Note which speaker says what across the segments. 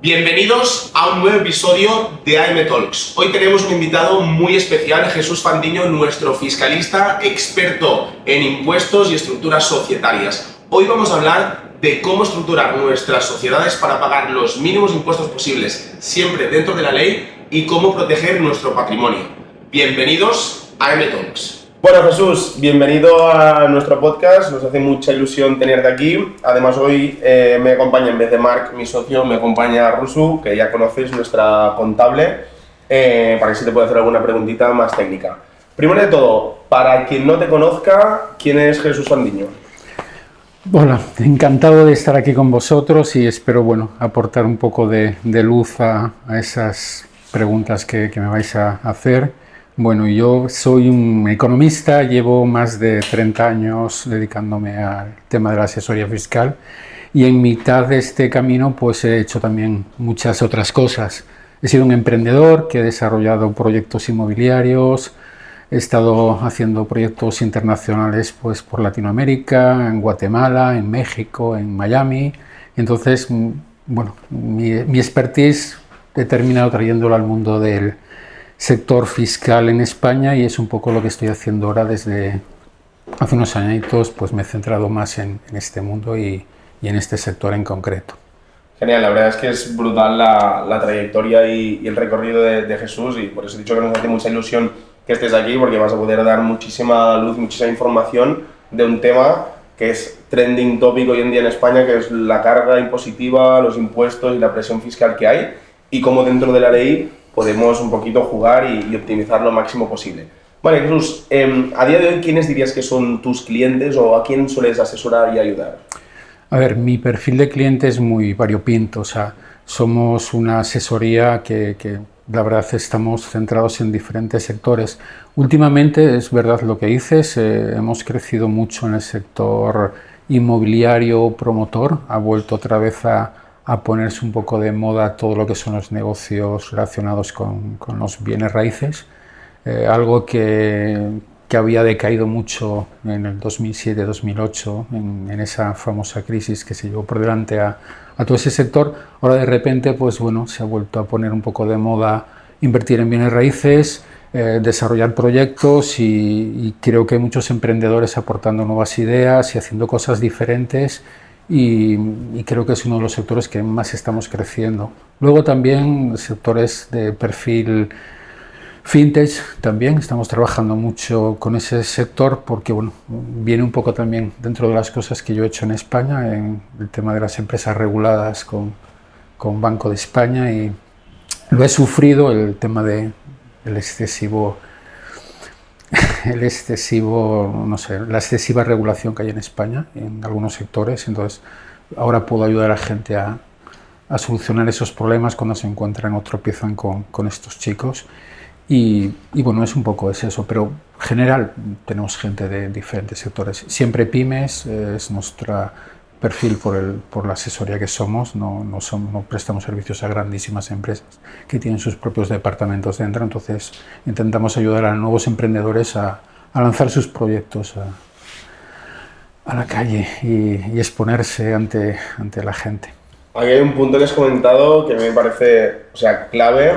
Speaker 1: Bienvenidos a un nuevo episodio de AM Talks. Hoy tenemos un invitado muy especial, Jesús Fandiño, nuestro fiscalista experto en impuestos y estructuras societarias. Hoy vamos a hablar de cómo estructurar nuestras sociedades para pagar los mínimos impuestos posibles, siempre dentro de la ley, y cómo proteger nuestro patrimonio. Bienvenidos a AM Talks.
Speaker 2: Bueno, Jesús, bienvenido a nuestro podcast, nos hace mucha ilusión tenerte aquí. Además hoy me acompaña, en vez de Marc, mi socio, me acompaña Rusu, que ya conoces, nuestra contable, para que se te pueda hacer alguna preguntita más técnica. Primero de todo, para quien no te conozca, ¿quién es Jesús Fandiño?
Speaker 3: Hola, encantado de estar aquí con vosotros y espero aportar un poco de luz a esas preguntas que me vais a hacer. Bueno, yo soy un economista, llevo más de 30 años dedicándome al tema de la asesoría fiscal y en mitad de este camino pues he hecho también muchas otras cosas. He sido un emprendedor que he desarrollado proyectos inmobiliarios, he estado haciendo proyectos internacionales pues por Latinoamérica, en Guatemala, en México, en Miami. Entonces, bueno, mi expertise he terminado trayéndolo al mundo del sector fiscal en España y es un poco lo que estoy haciendo ahora. Desde hace unos añitos pues me he centrado más en este mundo y en este sector en concreto.
Speaker 2: Genial, la verdad es que es brutal la trayectoria y el recorrido de Jesús, y por eso he dicho que nos hace mucha ilusión que estés aquí, porque vas a poder dar muchísima luz, muchísima información de un tema que es trending topic hoy en día en España, que es la carga impositiva, los impuestos y la presión fiscal que hay, y cómo dentro de la ley podemos un poquito jugar y optimizar lo máximo posible. Vale, Jesús, a día de hoy, ¿quiénes dirías que son tus clientes o a quién sueles asesorar y ayudar?
Speaker 3: A ver, mi perfil de cliente es muy variopinto, o sea, somos una asesoría que la verdad estamos centrados en diferentes sectores. Últimamente, es verdad lo que dices, hemos crecido mucho en el sector inmobiliario promotor, ha vuelto otra vez a ponerse un poco de moda todo lo que son los negocios relacionados con los bienes raíces, algo que había decaído mucho en el 2007-2008, en esa famosa crisis que se llevó por delante a todo ese sector. Ahora de repente pues bueno, se ha vuelto a poner un poco de moda invertir en bienes raíces, desarrollar proyectos y creo que hay muchos emprendedores aportando nuevas ideas y haciendo cosas diferentes. Y creo que es uno de los sectores que más estamos creciendo. Luego también sectores de perfil fintech, también estamos trabajando mucho con ese sector porque bueno, viene un poco también dentro de las cosas que yo he hecho en España, en el tema de las empresas reguladas con Banco de España, y lo he sufrido, el tema del excesivo, no sé, la excesiva regulación que hay en España en algunos sectores. Entonces ahora puedo ayudar a la gente a solucionar esos problemas cuando se encuentran o tropiezan con estos chicos y bueno, es un poco eso, pero en general tenemos gente de diferentes sectores, siempre pymes, es nuestro perfil por la asesoría que somos, no prestamos servicios a grandísimas empresas que tienen sus propios departamentos dentro. Entonces intentamos ayudar a nuevos emprendedores a lanzar sus proyectos a la calle y exponerse ante la gente.
Speaker 2: Aquí hay un punto que has comentado que me parece, clave,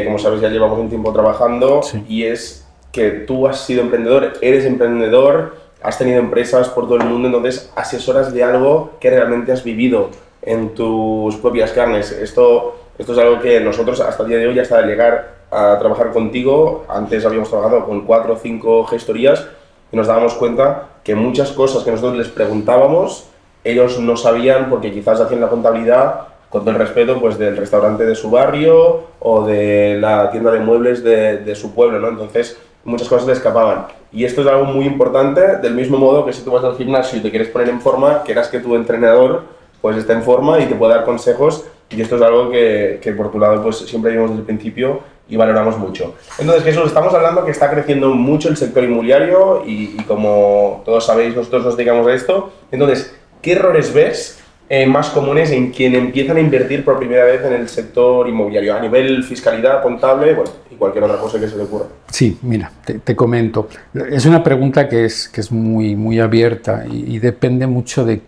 Speaker 2: como sabes ya llevamos un tiempo trabajando, sí. Y es que tú has sido emprendedor, eres emprendedor, has tenido empresas por todo el mundo, entonces asesoras de algo que realmente has vivido en tus propias carnes. Esto es algo que nosotros hasta el día de hoy, hasta llegar a trabajar contigo, antes habíamos trabajado con 4 o 5 gestorías y nos dábamos cuenta que muchas cosas que nosotros les preguntábamos, ellos no sabían porque quizás hacían la contabilidad con todo el respeto pues del restaurante de su barrio o de la tienda de muebles de su pueblo, ¿no? Entonces muchas cosas le escapaban. Y esto es algo muy importante, del mismo modo que si tú vas al gimnasio y te quieres poner en forma, quieras que tu entrenador pues esté en forma y te pueda dar consejos, y esto es algo que por tu lado pues siempre vimos desde el principio y valoramos mucho. Entonces, Jesús, estamos hablando que está creciendo mucho el sector inmobiliario y como todos sabéis, nosotros nos dedicamos a esto. Entonces, ¿qué errores ves más comunes en quien empiezan a invertir por primera vez en el sector inmobiliario, a nivel fiscalidad, contable, bueno, y cualquier otra cosa que se le ocurra?
Speaker 3: Sí, mira, te comento. Es una pregunta que es muy abierta y depende mucho de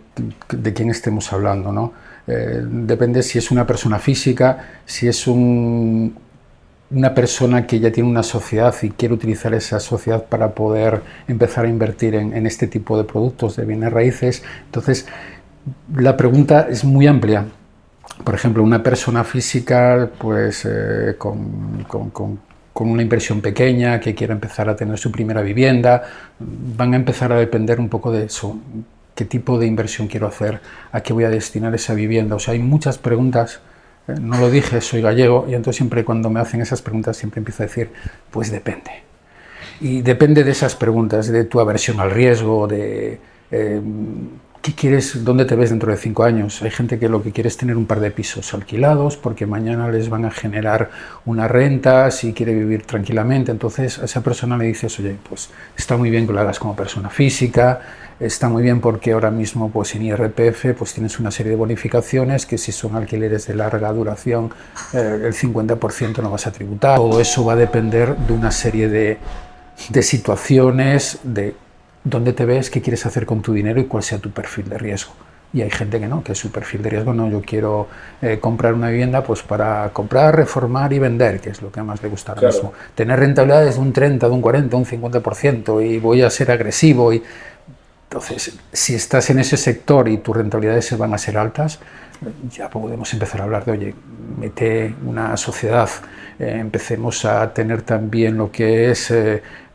Speaker 3: quién estemos hablando, ¿no? Depende si es una persona física, si es una persona que ya tiene una sociedad y quiere utilizar esa sociedad para poder empezar a invertir en este tipo de productos de bienes raíces. Entonces, la pregunta es muy amplia. Por ejemplo, una persona física pues, con una inversión pequeña, que quiera empezar a tener su primera vivienda, van a empezar a depender un poco de eso. ¿Qué tipo de inversión quiero hacer? ¿A qué voy a destinar esa vivienda? O sea, hay muchas preguntas. No lo dije, soy gallego, y entonces siempre cuando me hacen esas preguntas siempre empiezo a decir, pues depende. Y depende de esas preguntas, de tu aversión al riesgo, de ¿qué quieres? ¿Dónde te ves dentro de 5 años? Hay gente que lo que quiere es tener un par de pisos alquilados porque mañana les van a generar una renta, si quiere vivir tranquilamente. Entonces a esa persona le dices, oye, pues está muy bien que lo hagas como persona física, está muy bien porque ahora mismo pues en IRPF pues tienes una serie de bonificaciones que si son alquileres de larga duración el 50% no vas a tributar. Todo eso va a depender de una serie de situaciones, de dónde te ves, qué quieres hacer con tu dinero y cuál sea tu perfil de riesgo. Y hay gente que no, que su perfil de riesgo no, yo quiero comprar una vivienda pues para comprar, reformar y vender, que es lo que más le gusta ahora mismo. Tener rentabilidades de un 30, de un 40, un 50% y voy a ser agresivo. Entonces, si estás en ese sector y tus rentabilidades se van a ser altas, ya podemos empezar a hablar de, oye, mete una sociedad, empecemos a tener también lo que es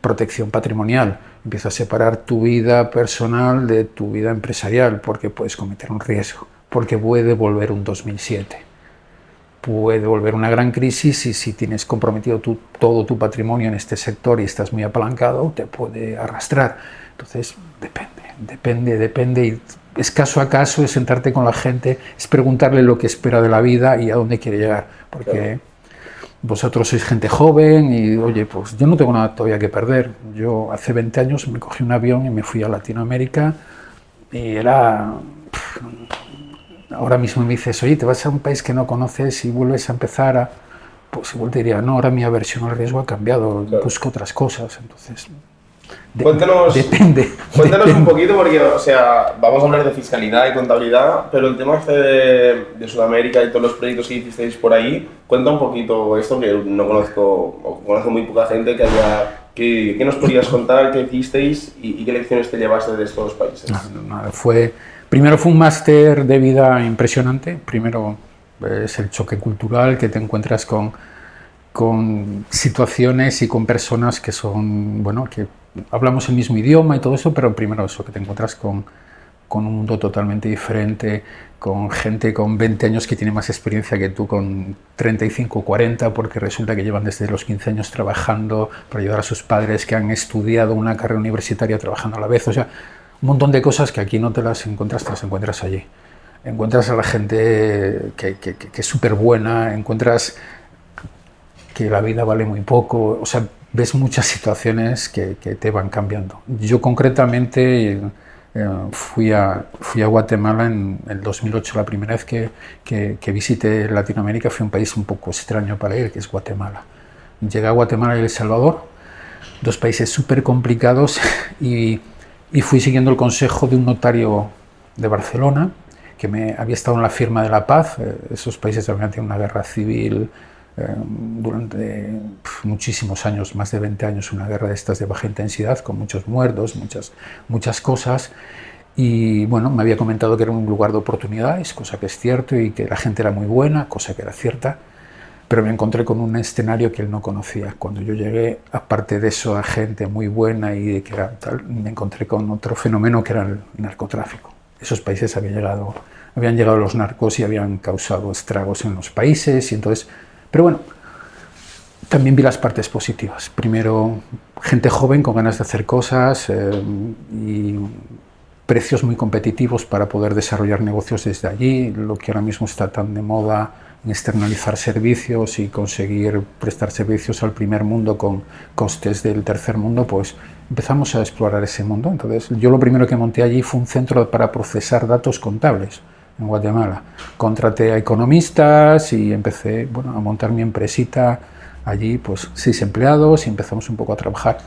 Speaker 3: protección patrimonial. Empieza a separar tu vida personal de tu vida empresarial, porque puedes cometer un riesgo, porque puede volver un 2007. Puede volver una gran crisis y si tienes comprometido todo tu patrimonio en este sector y estás muy apalancado, te puede arrastrar. Entonces, depende y es caso a caso, es sentarte con la gente, es preguntarle lo que espera de la vida y a dónde quiere llegar, porque vosotros sois gente joven y, oye, pues yo no tengo nada todavía que perder. Yo hace 20 años me cogí un avión y me fui a Latinoamérica y era... Ahora mismo me dices, oye, te vas a un país que no conoces y vuelves a empezar a... Pues igual te diría, no, ahora mi aversión al riesgo ha cambiado, busco otras cosas, entonces...
Speaker 2: Depende. Cuéntanos un poquito porque, o sea, vamos a hablar de fiscalidad y contabilidad, pero el tema este de Sudamérica y todos los proyectos que hicisteis por ahí, cuenta un poquito esto que no conozco, o conozco muy poca gente que haya... ¿Qué nos podrías contar, qué hicisteis y qué lecciones te llevaste de estos países?
Speaker 3: Primero fue un máster de vida impresionante. Primero es el choque cultural, que te encuentras con situaciones y con personas que son, bueno, que hablamos el mismo idioma y todo eso, pero primero eso, que te encuentras con un mundo totalmente diferente, con gente con 20 años que tiene más experiencia que tú con 35 o 40, porque resulta que llevan desde los 15 años trabajando para ayudar a sus padres que han estudiado una carrera universitaria trabajando a la vez. O sea, un montón de cosas que aquí no te las encuentras, te las encuentras allí. Encuentras a la gente que es súper buena, encuentras que la vida vale muy poco, o sea, ves muchas situaciones que te van cambiando. Yo concretamente fui a Guatemala en el 2008, la primera vez que visité Latinoamérica. Fue un país un poco extraño para ir, que es Guatemala. Llegué a Guatemala y El Salvador, dos países súper complicados, y fui siguiendo el consejo de un notario de Barcelona, que me había estado en la firma de la paz. Esos países habían tenido una guerra civil durante muchísimos años, más de 20 años, una guerra de estas de baja intensidad, con muchos muertos, muchas cosas. Y bueno, me había comentado que era un lugar de oportunidades, cosa que es cierto, y que la gente era muy buena, cosa que era cierta, pero me encontré con un escenario que él no conocía. Cuando yo llegué, aparte de eso, a gente muy buena y de que era tal, me encontré con otro fenómeno que era el narcotráfico. Esos países habían llegado los narcos y habían causado estragos en los países, y entonces... Pero bueno, también vi las partes positivas. Primero, gente joven con ganas de hacer cosas y precios muy competitivos para poder desarrollar negocios desde allí, lo que ahora mismo está tan de moda, en externalizar servicios y conseguir prestar servicios al primer mundo con costes del tercer mundo, pues empezamos a explorar ese mundo. Entonces, yo lo primero que monté allí fue un centro para procesar datos contables en Guatemala. Contraté a economistas y empecé, bueno, a montar mi empresita allí, pues 6 empleados, y empezamos un poco a trabajar.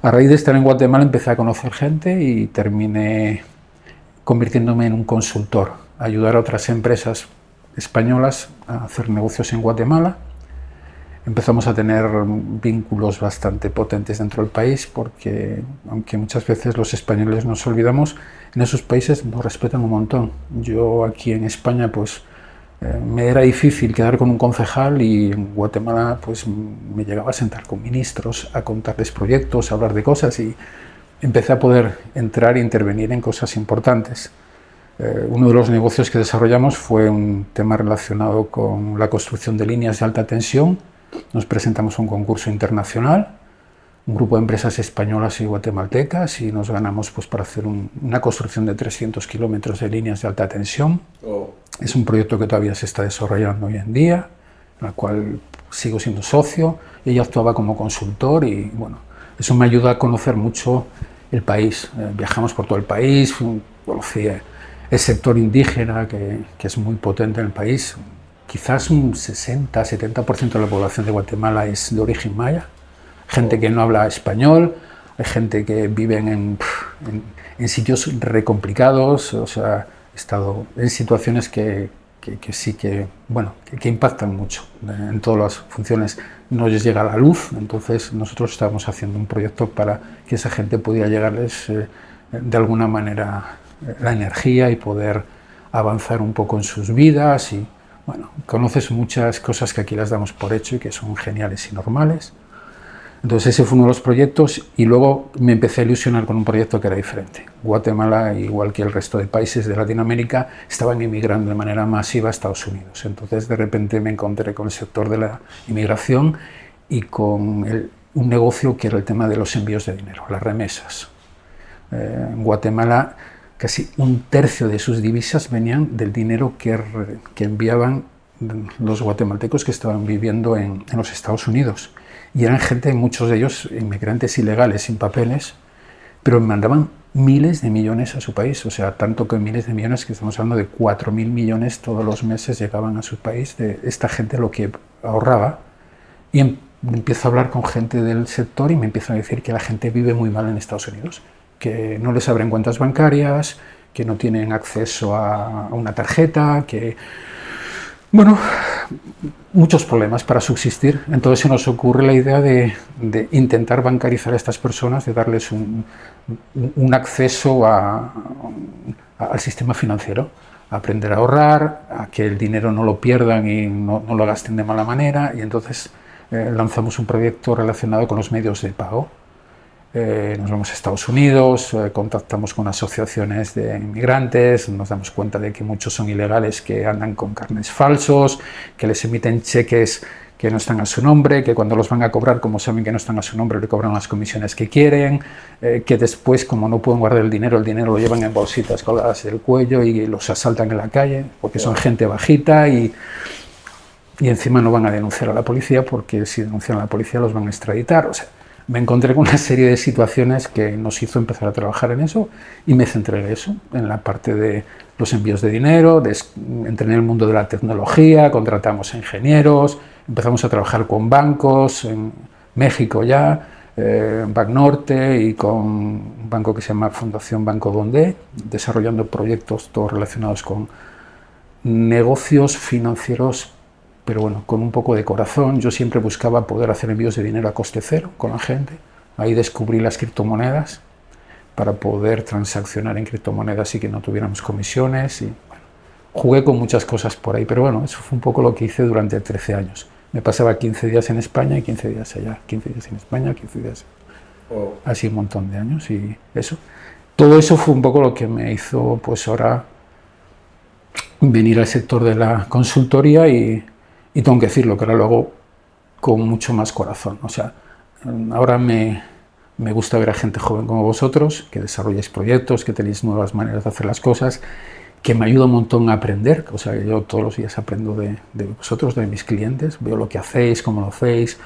Speaker 3: A raíz de estar en Guatemala empecé a conocer gente y terminé convirtiéndome en un consultor ayudar a otras empresas españolas a hacer negocios en Guatemala. Empezamos a tener vínculos bastante potentes dentro del país porque, aunque muchas veces los españoles nos olvidamos, en esos países nos respetan un montón. Yo aquí en España pues me era difícil quedar con un concejal y en Guatemala pues me llegaba a sentar con ministros, a contarles proyectos, a hablar de cosas y empecé a poder entrar e intervenir en cosas importantes. Uno de los negocios que desarrollamos fue un tema relacionado con la construcción de líneas de alta tensión. Nos presentamos a un concurso internacional, un grupo de empresas españolas y guatemaltecas, y nos ganamos pues, para hacer una construcción de 300 kilómetros de líneas de alta tensión. Es un proyecto que todavía se está desarrollando hoy en día, en el cual sigo siendo socio. Ella actuaba como consultor y bueno, eso me ayuda a conocer mucho el país. Viajamos por todo el país, conocí el sector indígena que es muy potente en el país. Quizás un 60-70% de la población de Guatemala es de origen maya, gente que no habla español, hay gente que vive en sitios re complicados, o sea, he estado en situaciones que sí que, bueno, que impactan mucho en todas las funciones. No les llega la luz, entonces nosotros estábamos haciendo un proyecto para que esa gente pudiera llegarles de alguna manera la energía y poder avanzar un poco en sus vidas y bueno, conoces muchas cosas que aquí las damos por hecho y que son geniales y normales. Entonces ese fue uno de los proyectos y luego me empecé a ilusionar con un proyecto que era diferente. Guatemala, igual que el resto de países de Latinoamérica, estaban emigrando de manera masiva a Estados Unidos. Entonces de repente me encontré con el sector de la inmigración y con un negocio que era el tema de los envíos de dinero, las remesas. En Guatemala casi un tercio de sus divisas venían del dinero que enviaban los guatemaltecos que estaban viviendo en los Estados Unidos. Y eran gente, muchos de ellos inmigrantes ilegales, sin papeles, pero mandaban miles de millones a su país. O sea, tanto que miles de millones, que estamos hablando de 4.000 millones todos los meses llegaban a su país, de esta gente lo que ahorraba. Y empiezo a hablar con gente del sector y me empiezan a decir que la gente vive muy mal en Estados Unidos, que no les abren cuentas bancarias, que no tienen acceso a una tarjeta, que, bueno, muchos problemas para subsistir. Entonces se nos ocurre la idea de intentar bancarizar a estas personas, de darles un acceso al sistema financiero, a aprender a ahorrar, a que el dinero no lo pierdan y no lo gasten de mala manera. Y entonces lanzamos un proyecto relacionado con los medios de pago. Nos vamos a Estados Unidos, contactamos con asociaciones de inmigrantes, nos damos cuenta de que muchos son ilegales, que andan con carnets falsos, que les emiten cheques que no están a su nombre, que cuando los van a cobrar, como saben que no están a su nombre, le cobran las comisiones que quieren, que después, como no pueden guardar el dinero lo llevan en bolsitas colgadas del cuello y los asaltan en la calle, porque son gente bajita y encima no van a denunciar a la policía, porque si denuncian a la policía los van a extraditar. O sea, me encontré con una serie de situaciones que nos hizo empezar a trabajar en eso y me centré en eso, en la parte de los envíos de dinero, entré en el mundo de la tecnología, contratamos a ingenieros, empezamos a trabajar con bancos, en México ya, Banorte y con un banco que se llama Fundación Banco Donde, desarrollando proyectos todos relacionados con negocios financieros, pero bueno, con un poco de corazón. Yo siempre buscaba poder hacer envíos de dinero a coste cero con la gente. Ahí descubrí las criptomonedas para poder transaccionar en criptomonedas y que no tuviéramos comisiones. Y, bueno, jugué con muchas cosas por ahí, pero bueno, eso fue un poco lo que hice durante 13 años. Me pasaba 15 días en España y 15 días allá, 15 días en España, 15 días... Así un montón de años y eso. Todo eso fue un poco lo que me hizo, pues ahora, venir al sector de la consultoría y tengo que decirlo, que ahora lo hago con mucho más corazón. O sea, ahora me gusta ver a gente joven como vosotros, que desarrolláis proyectos, que tenéis nuevas maneras de hacer las cosas, que me ayuda un montón a aprender. O sea, yo todos los días aprendo de vosotros, de mis clientes, veo lo que hacéis, cómo lo hacéis,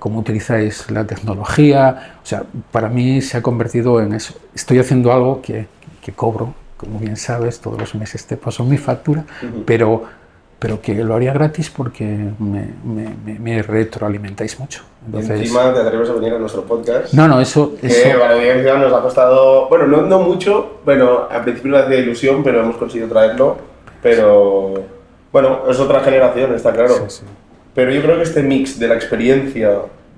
Speaker 3: cómo utilizáis la tecnología. O sea, para mí se ha convertido en eso. Estoy haciendo algo que cobro, como bien sabes, todos los meses te paso mi factura, pero que lo haría gratis porque me retroalimentáis mucho. Entonces,
Speaker 2: y encima te atreves a venir a nuestro podcast.
Speaker 3: No, eso...
Speaker 2: Para la audiencia nos ha costado, bueno, no mucho, bueno, al principio nos hacía ilusión, pero hemos conseguido traerlo. Pero, bueno, es otra generación, está claro.
Speaker 3: Sí, sí.
Speaker 2: Pero yo creo que este mix de la experiencia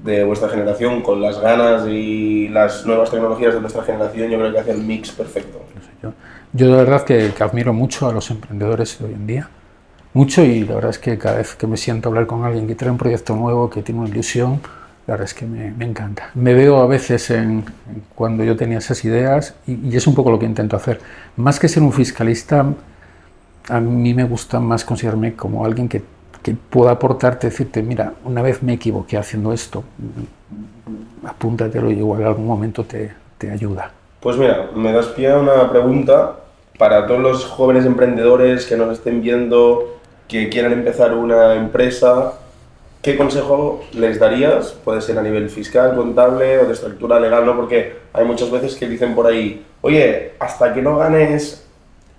Speaker 2: de vuestra generación con las ganas y las nuevas tecnologías de nuestra generación, yo creo que hace el mix perfecto.
Speaker 3: No sé, yo de verdad que admiro mucho a los emprendedores de hoy en día, mucho, y la verdad es que cada vez que me siento a hablar con alguien que trae un proyecto nuevo, que tiene una ilusión, la verdad es que me encanta. Me veo a veces cuando yo tenía esas ideas y es un poco lo que intento hacer. Más que ser un fiscalista, a mí me gusta más considerarme como alguien que pueda aportarte, decirte, mira, una vez me equivoqué haciendo esto, apúntatelo y igual en algún momento te ayuda.
Speaker 2: Pues mira, me das pie a una pregunta para todos los jóvenes emprendedores que nos estén viendo, que quieran empezar una empresa. ¿Qué consejo les darías? Puede ser a nivel fiscal, contable o de estructura legal, ¿no? Porque hay muchas veces que dicen por ahí, oye, hasta que no ganes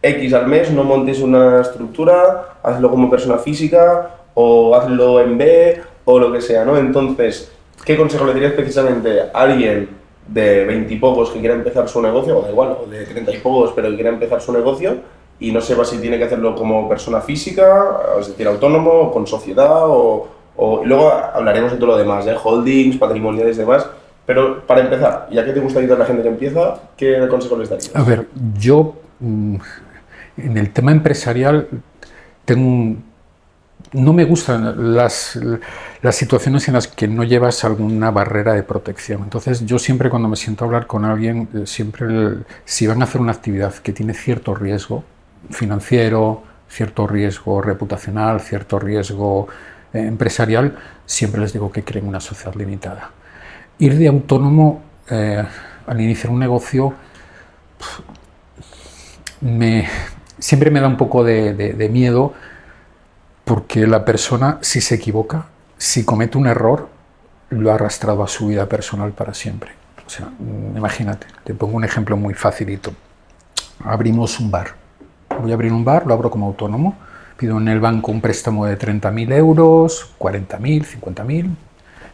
Speaker 2: X al mes, no montes una estructura, hazlo como persona física o hazlo en B o lo que sea, ¿no? Entonces, ¿qué consejo le dirías precisamente a alguien de 20 y pocos que quiera empezar su negocio, o da igual, o de 30 y pocos, pero que quiera empezar su negocio y no sepa si tiene que hacerlo como persona física, es decir, autónomo, o con sociedad, y luego hablaremos de todo lo demás, holdings, patrimoniales y demás, pero para empezar, ya que te gusta ayudar a la gente que empieza, ¿qué consejo les darías?
Speaker 3: A ver, yo en el tema empresarial no me gustan las situaciones en las que no llevas alguna barrera de protección. Entonces yo siempre cuando me siento a hablar con alguien, si van a hacer una actividad que tiene cierto riesgo financiero, cierto riesgo reputacional, cierto riesgo empresarial, siempre les digo que creen una sociedad limitada. Ir de autónomo al iniciar un negocio siempre me da un poco de miedo, porque la persona, si se equivoca, si comete un error, lo ha arrastrado a su vida personal para siempre. O sea, imagínate, te pongo un ejemplo muy facilito. Abrimos un bar. Voy a abrir un bar, lo abro como autónomo, pido en el banco un préstamo de 30.000 euros, 40.000, 50.000,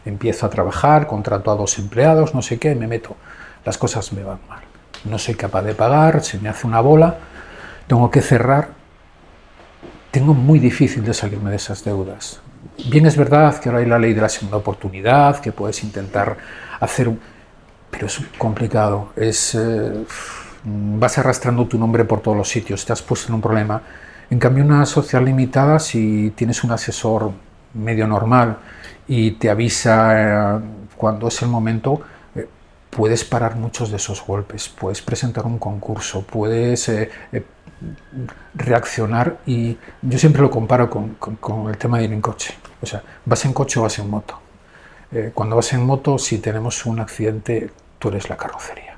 Speaker 3: empiezo a trabajar, contrato a 2 empleados, no sé qué, me meto. Las cosas me van mal. No soy capaz de pagar, se me hace una bola, tengo que cerrar. Tengo muy difícil de salirme de esas deudas. Bien es verdad que ahora hay la ley de la segunda oportunidad, que puedes intentar hacer, pero es complicado. Vas arrastrando tu nombre por todos los sitios, te has puesto en un problema. En cambio, una sociedad limitada, si tienes un asesor medio normal y te avisa cuando es el momento, puedes parar muchos de esos golpes, puedes presentar un concurso, puedes reaccionar, y yo siempre lo comparo con el tema de ir en coche. O sea, ¿vas en coche o vas en moto? Cuando vas en moto, si tenemos un accidente, tú eres la carrocería.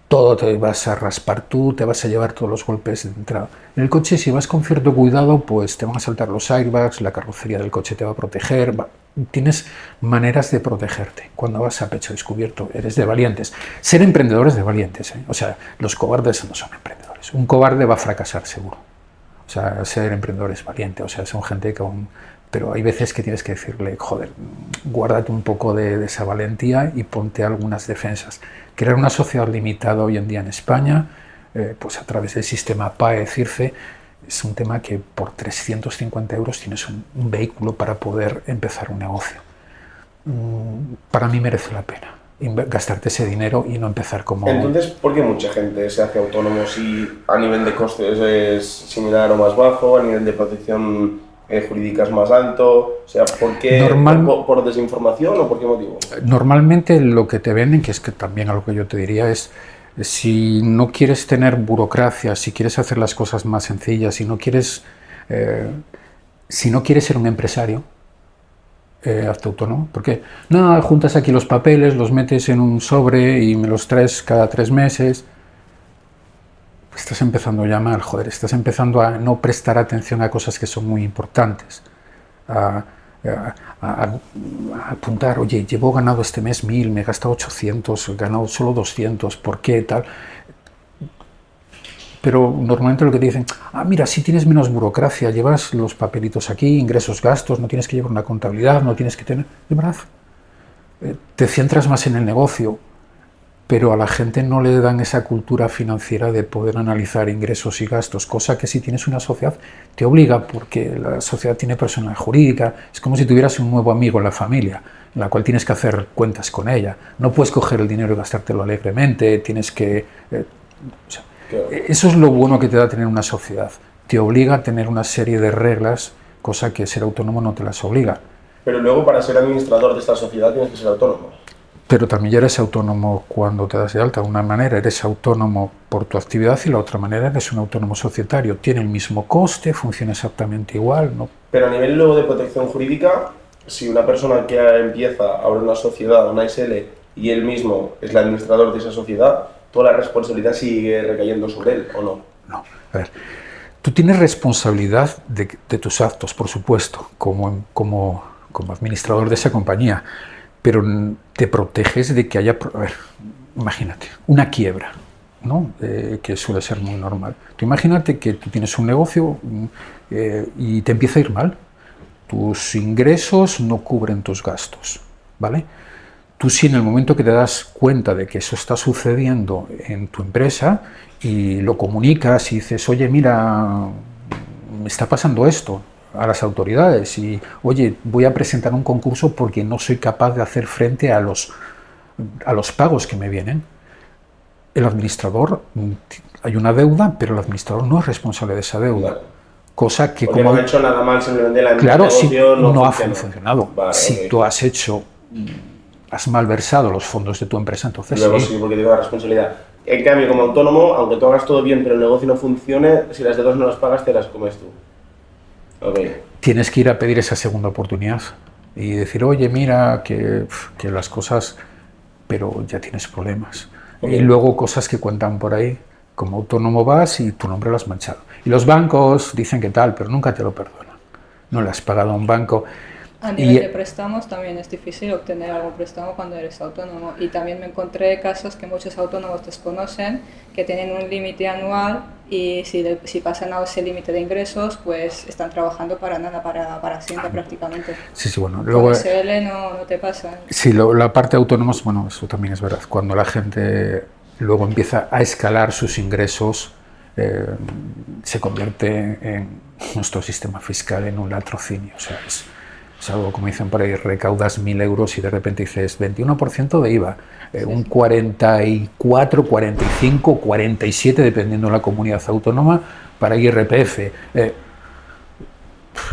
Speaker 3: Todo te vas a raspar tú, te vas a llevar todos los golpes de entrada. En el coche, si vas con cierto cuidado, pues te van a saltar los airbags, la carrocería del coche te va a proteger, tienes maneras de protegerte. Cuando vas a pecho descubierto, eres de valientes. Ser emprendedor es de valientes, ¿eh? O sea, los cobardes no son emprendedores. Un cobarde va a fracasar seguro. O sea, ser emprendedor es valiente, o sea, son gente pero hay veces que tienes que decirle, joder, guárdate un poco de esa valentía y ponte algunas defensas. Crear una sociedad limitada hoy en día en España, pues a través del sistema PAE, CIRCE, es un tema que por 350 euros tienes un vehículo para poder empezar un negocio. Para mí merece la pena gastarte ese dinero y no empezar como...
Speaker 2: Entonces, ¿por qué mucha gente se hace autónomo si a nivel de costes es similar o más bajo, a nivel de protección jurídica es más alto? O sea, ¿por qué? ¿Por desinformación o por qué motivo?
Speaker 3: Normalmente lo que te venden, que es que también algo que yo te diría es, si no quieres tener burocracia, si quieres hacer las cosas más sencillas, si no quieres ser un empresario, hazte autónomo. ¿Por qué? No, juntas aquí los papeles, los metes en un sobre y me los traes cada 3 meses. Estás empezando ya mal, joder, estás empezando a no prestar atención a cosas que son muy importantes. A apuntar, oye, llevo ganado este mes 1.000, me he gastado 800, he ganado solo 200, ¿por qué tal? Pero normalmente lo que te dicen, mira, si tienes menos burocracia, llevas los papelitos aquí, ingresos, gastos, no tienes que llevar una contabilidad, no tienes que tener... De verdad, te centras más en el negocio. pero a la gente no le dan esa cultura financiera de poder analizar ingresos y gastos, cosa que si tienes una sociedad te obliga, porque la sociedad tiene personalidad jurídica, es como si tuvieras un nuevo amigo en la familia, en la cual tienes que hacer cuentas con ella. No puedes coger el dinero y gastártelo alegremente, tienes que... o sea, eso es lo bueno que te da tener una sociedad. Te obliga a tener una serie de reglas, cosa que ser autónomo no te las obliga.
Speaker 2: Pero luego para ser administrador de esta sociedad tienes que ser autónomo.
Speaker 3: Pero también ya eres autónomo cuando te das de alta. De una manera eres autónomo por tu actividad y la otra manera eres un autónomo societario. Tiene el mismo coste, funciona exactamente igual, ¿no?
Speaker 2: Pero a nivel luego de protección jurídica, si una persona que empieza a abrir una sociedad, una SL, y él mismo es el administrador de esa sociedad, ¿toda la responsabilidad sigue recayendo sobre él o no?
Speaker 3: No, a ver, tú tienes responsabilidad de tus actos, por supuesto, como administrador de esa compañía, pero te proteges de que haya, a ver, imagínate, una quiebra, ¿no? Que suele ser muy normal. Tú imagínate que tú tienes un negocio y te empieza a ir mal. Tus ingresos no cubren tus gastos, ¿vale? Tú si en el momento que te das cuenta de que eso está sucediendo en tu empresa y lo comunicas y dices, oye, mira, me está pasando esto a las autoridades y, oye, voy a presentar un concurso porque no soy capaz de hacer frente a los pagos que me vienen. El administrador, hay una deuda, pero el administrador no es responsable de esa deuda.
Speaker 2: Vale.
Speaker 3: Cosa que
Speaker 2: porque
Speaker 3: como...
Speaker 2: no ha hecho nada mal, simplemente la
Speaker 3: claro,
Speaker 2: negocio
Speaker 3: si no ha
Speaker 2: funciona.
Speaker 3: funcionado.
Speaker 2: Vale,
Speaker 3: si
Speaker 2: okay.
Speaker 3: tú has malversado los fondos de tu empresa, entonces
Speaker 2: luego
Speaker 3: sí.
Speaker 2: sí, porque tiene la responsabilidad. En cambio, como autónomo, aunque tú hagas todo bien, pero el negocio no funcione, si las deudas no las pagas, te las comes tú. Okay.
Speaker 3: Tienes que ir a pedir esa segunda oportunidad y decir, oye, mira, que las cosas, pero ya tienes problemas. Okay. Y luego cosas que cuentan por ahí, como autónomo vas y tu nombre lo has manchado. Y los bancos dicen que tal, pero nunca te lo perdonan. No le has pagado a un banco.
Speaker 4: A nivel de préstamos también es difícil obtener algún préstamo cuando eres autónomo, y también me encontré casos que muchos autónomos desconocen, que tienen un límite anual y si pasan a ese límite de ingresos, pues están trabajando para nada, para Hacienda prácticamente.
Speaker 3: Sí, bueno. Luego,
Speaker 4: con SL no te pasa.
Speaker 3: Sí, la parte de autónomos, bueno, eso también es verdad. Cuando la gente luego empieza a escalar sus ingresos, se convierte en nuestro sistema fiscal en un latrocinio. O sea, es algo, como dicen por ahí, recaudas 1.000 euros y de repente dices 21% de IVA, un 44, 45, 47, dependiendo de la comunidad autónoma, para IRPF.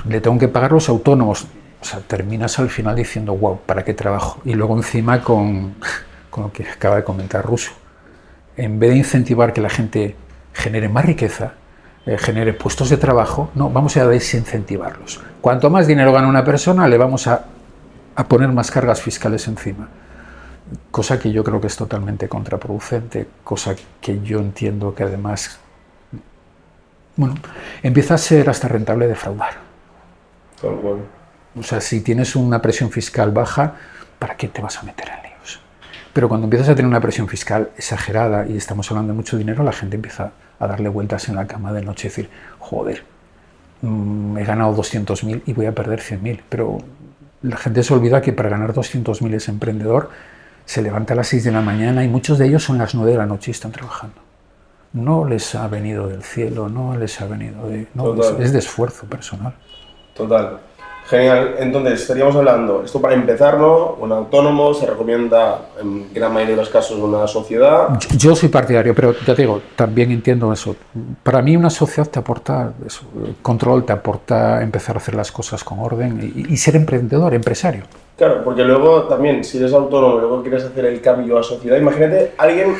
Speaker 3: Le tengo que pagar los autónomos. O sea, terminas al final diciendo, wow, ¿para qué trabajo? Y luego encima con lo que acaba de comentar Russo. En vez de incentivar que la gente genere más riqueza, genere puestos de trabajo, no, vamos a desincentivarlos. Cuanto más dinero gana una persona, le vamos a poner más cargas fiscales encima. Cosa que yo creo que es totalmente contraproducente, cosa que yo entiendo que además, bueno, empieza a ser hasta rentable defraudar.
Speaker 2: Bueno.
Speaker 3: O sea, si tienes una presión fiscal baja, ¿para qué te vas a meter en líos? Pero cuando empiezas a tener una presión fiscal exagerada y estamos hablando de mucho dinero, la gente empieza a darle vueltas en la cama de noche y decir, joder, he ganado 200.000 y voy a perder 100.000. Pero la gente se olvida que para ganar 200.000 ese emprendedor se levanta a las 6 de la mañana y muchos de ellos son las 9 de la noche y están trabajando. No les ha venido del cielo, no les ha venido de... No, es de esfuerzo personal.
Speaker 2: Total. Genial. Entonces, estaríamos hablando, esto para empezar, ¿no? Un autónomo se recomienda en gran mayoría de los casos una sociedad.
Speaker 3: Yo soy partidario, pero ya te digo, también entiendo eso. Para mí una sociedad te aporta eso, control, te aporta empezar a hacer las cosas con orden y ser emprendedor, empresario.
Speaker 2: Claro, porque luego también, si eres autónomo y luego quieres hacer el cambio a sociedad, imagínate,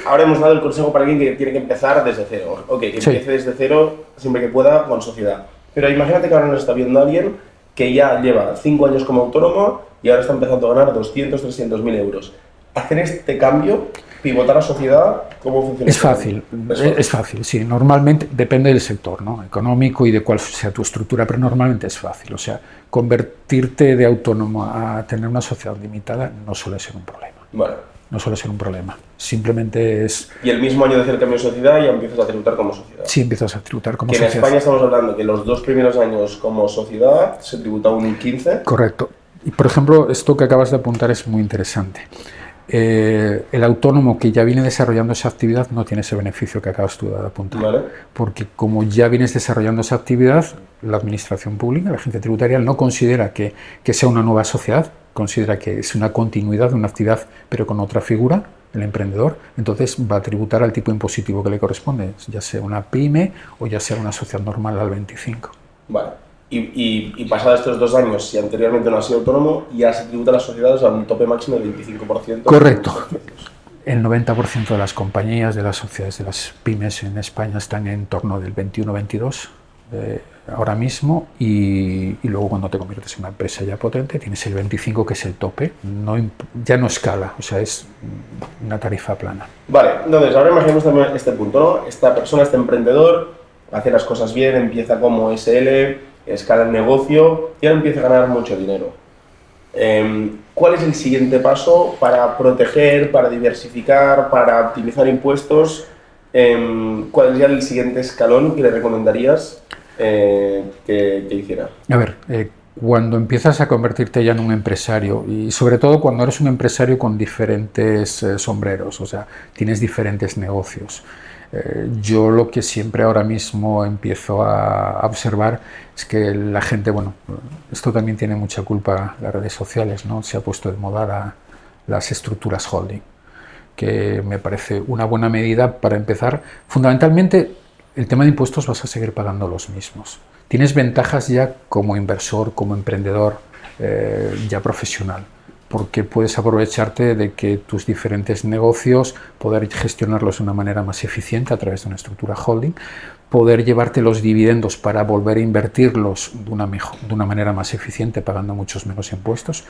Speaker 2: ahora hemos dado el consejo para alguien que tiene que empezar desde cero. Ok, que empiece desde cero siempre que pueda con sociedad. Pero imagínate que ahora nos está viendo alguien que ya lleva 5 años como autónomo y ahora está empezando a ganar 200, 300.000 euros. Hacer este cambio, pivotar a sociedad, ¿cómo funciona?
Speaker 3: Es fácil, sí. Normalmente depende del sector, ¿no? Económico y de cuál sea tu estructura, pero normalmente es fácil. O sea, convertirte de autónomo a tener una sociedad limitada no suele ser un problema.
Speaker 2: Vale.
Speaker 3: No suele ser un problema. Simplemente es...
Speaker 2: Y el mismo año de hacer el cambio de sociedad ya empiezas a tributar como sociedad.
Speaker 3: Sí, empiezas a tributar como
Speaker 2: sociedad.
Speaker 3: sociedad.
Speaker 2: En España estamos hablando que los 2 primeros años como sociedad se tributa un 15.
Speaker 3: Correcto. Y por ejemplo, esto que acabas de apuntar es muy interesante. el autónomo que ya viene desarrollando esa actividad no tiene ese beneficio que acabas tú de apuntar.
Speaker 2: Vale.
Speaker 3: Porque como ya vienes desarrollando esa actividad, la administración pública, la agencia tributaria, no considera que sea una nueva sociedad, considera que es una continuidad de una actividad, pero con otra figura, el emprendedor. Entonces va a tributar al tipo impositivo que le corresponde, ya sea una pyme o ya sea una sociedad normal al 25.
Speaker 2: Vale. Y pasados estos 2 años, si anteriormente no has sido autónomo, ya se tributa a las sociedades a un tope máximo del 25%.
Speaker 3: Correcto. El 90% de las compañías, de las sociedades, de las pymes en España están en torno del 21-22 ahora mismo, y luego cuando te conviertes en una empresa ya potente tienes el 25, que es el tope, ya no escala, o sea, es una tarifa plana.
Speaker 2: Vale, entonces ahora imaginemos también este punto, ¿no? Esta persona, este emprendedor, hace las cosas bien, empieza como SL, escala el negocio y ahora empieza a ganar mucho dinero. ¿Cuál es el siguiente paso para proteger, para diversificar, para optimizar impuestos? ¿Cuál es ya el siguiente escalón que le recomendarías que hiciera?
Speaker 3: A ver, cuando empiezas a convertirte ya en un empresario, y sobre todo cuando eres un empresario con diferentes sombreros, o sea, tienes diferentes negocios, yo lo que siempre ahora mismo empiezo a observar es que la gente, bueno, esto también tiene mucha culpa las redes sociales, ¿no? Se ha puesto de moda las estructuras holding, que me parece una buena medida para empezar. Fundamentalmente, el tema de impuestos vas a seguir pagando los mismos. Tienes ventajas ya como inversor, como emprendedor, ya profesional, porque puedes aprovecharte de que tus diferentes negocios, poder gestionarlos de una manera más eficiente a través de una estructura holding, poder llevarte los dividendos para volver a invertirlos de una manera más eficiente, pagando muchos menos impuestos.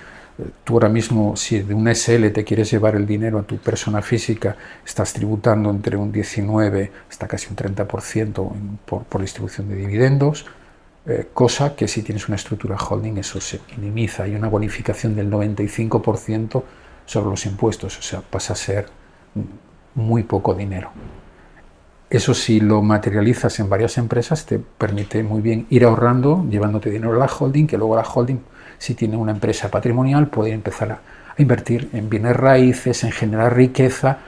Speaker 3: Tú ahora mismo, si de una SL te quieres llevar el dinero a tu persona física, estás tributando entre un 19 hasta casi un 30% por distribución de dividendos, cosa que si tienes una estructura holding eso se minimiza. Hay una bonificación del 95% sobre los impuestos, o sea, pasa a ser muy poco dinero. Eso, si lo materializas en varias empresas, te permite muy bien ir ahorrando, llevándote dinero a la holding, que luego la holding, si tiene una empresa patrimonial, puede empezar a invertir en bienes raíces, en generar riqueza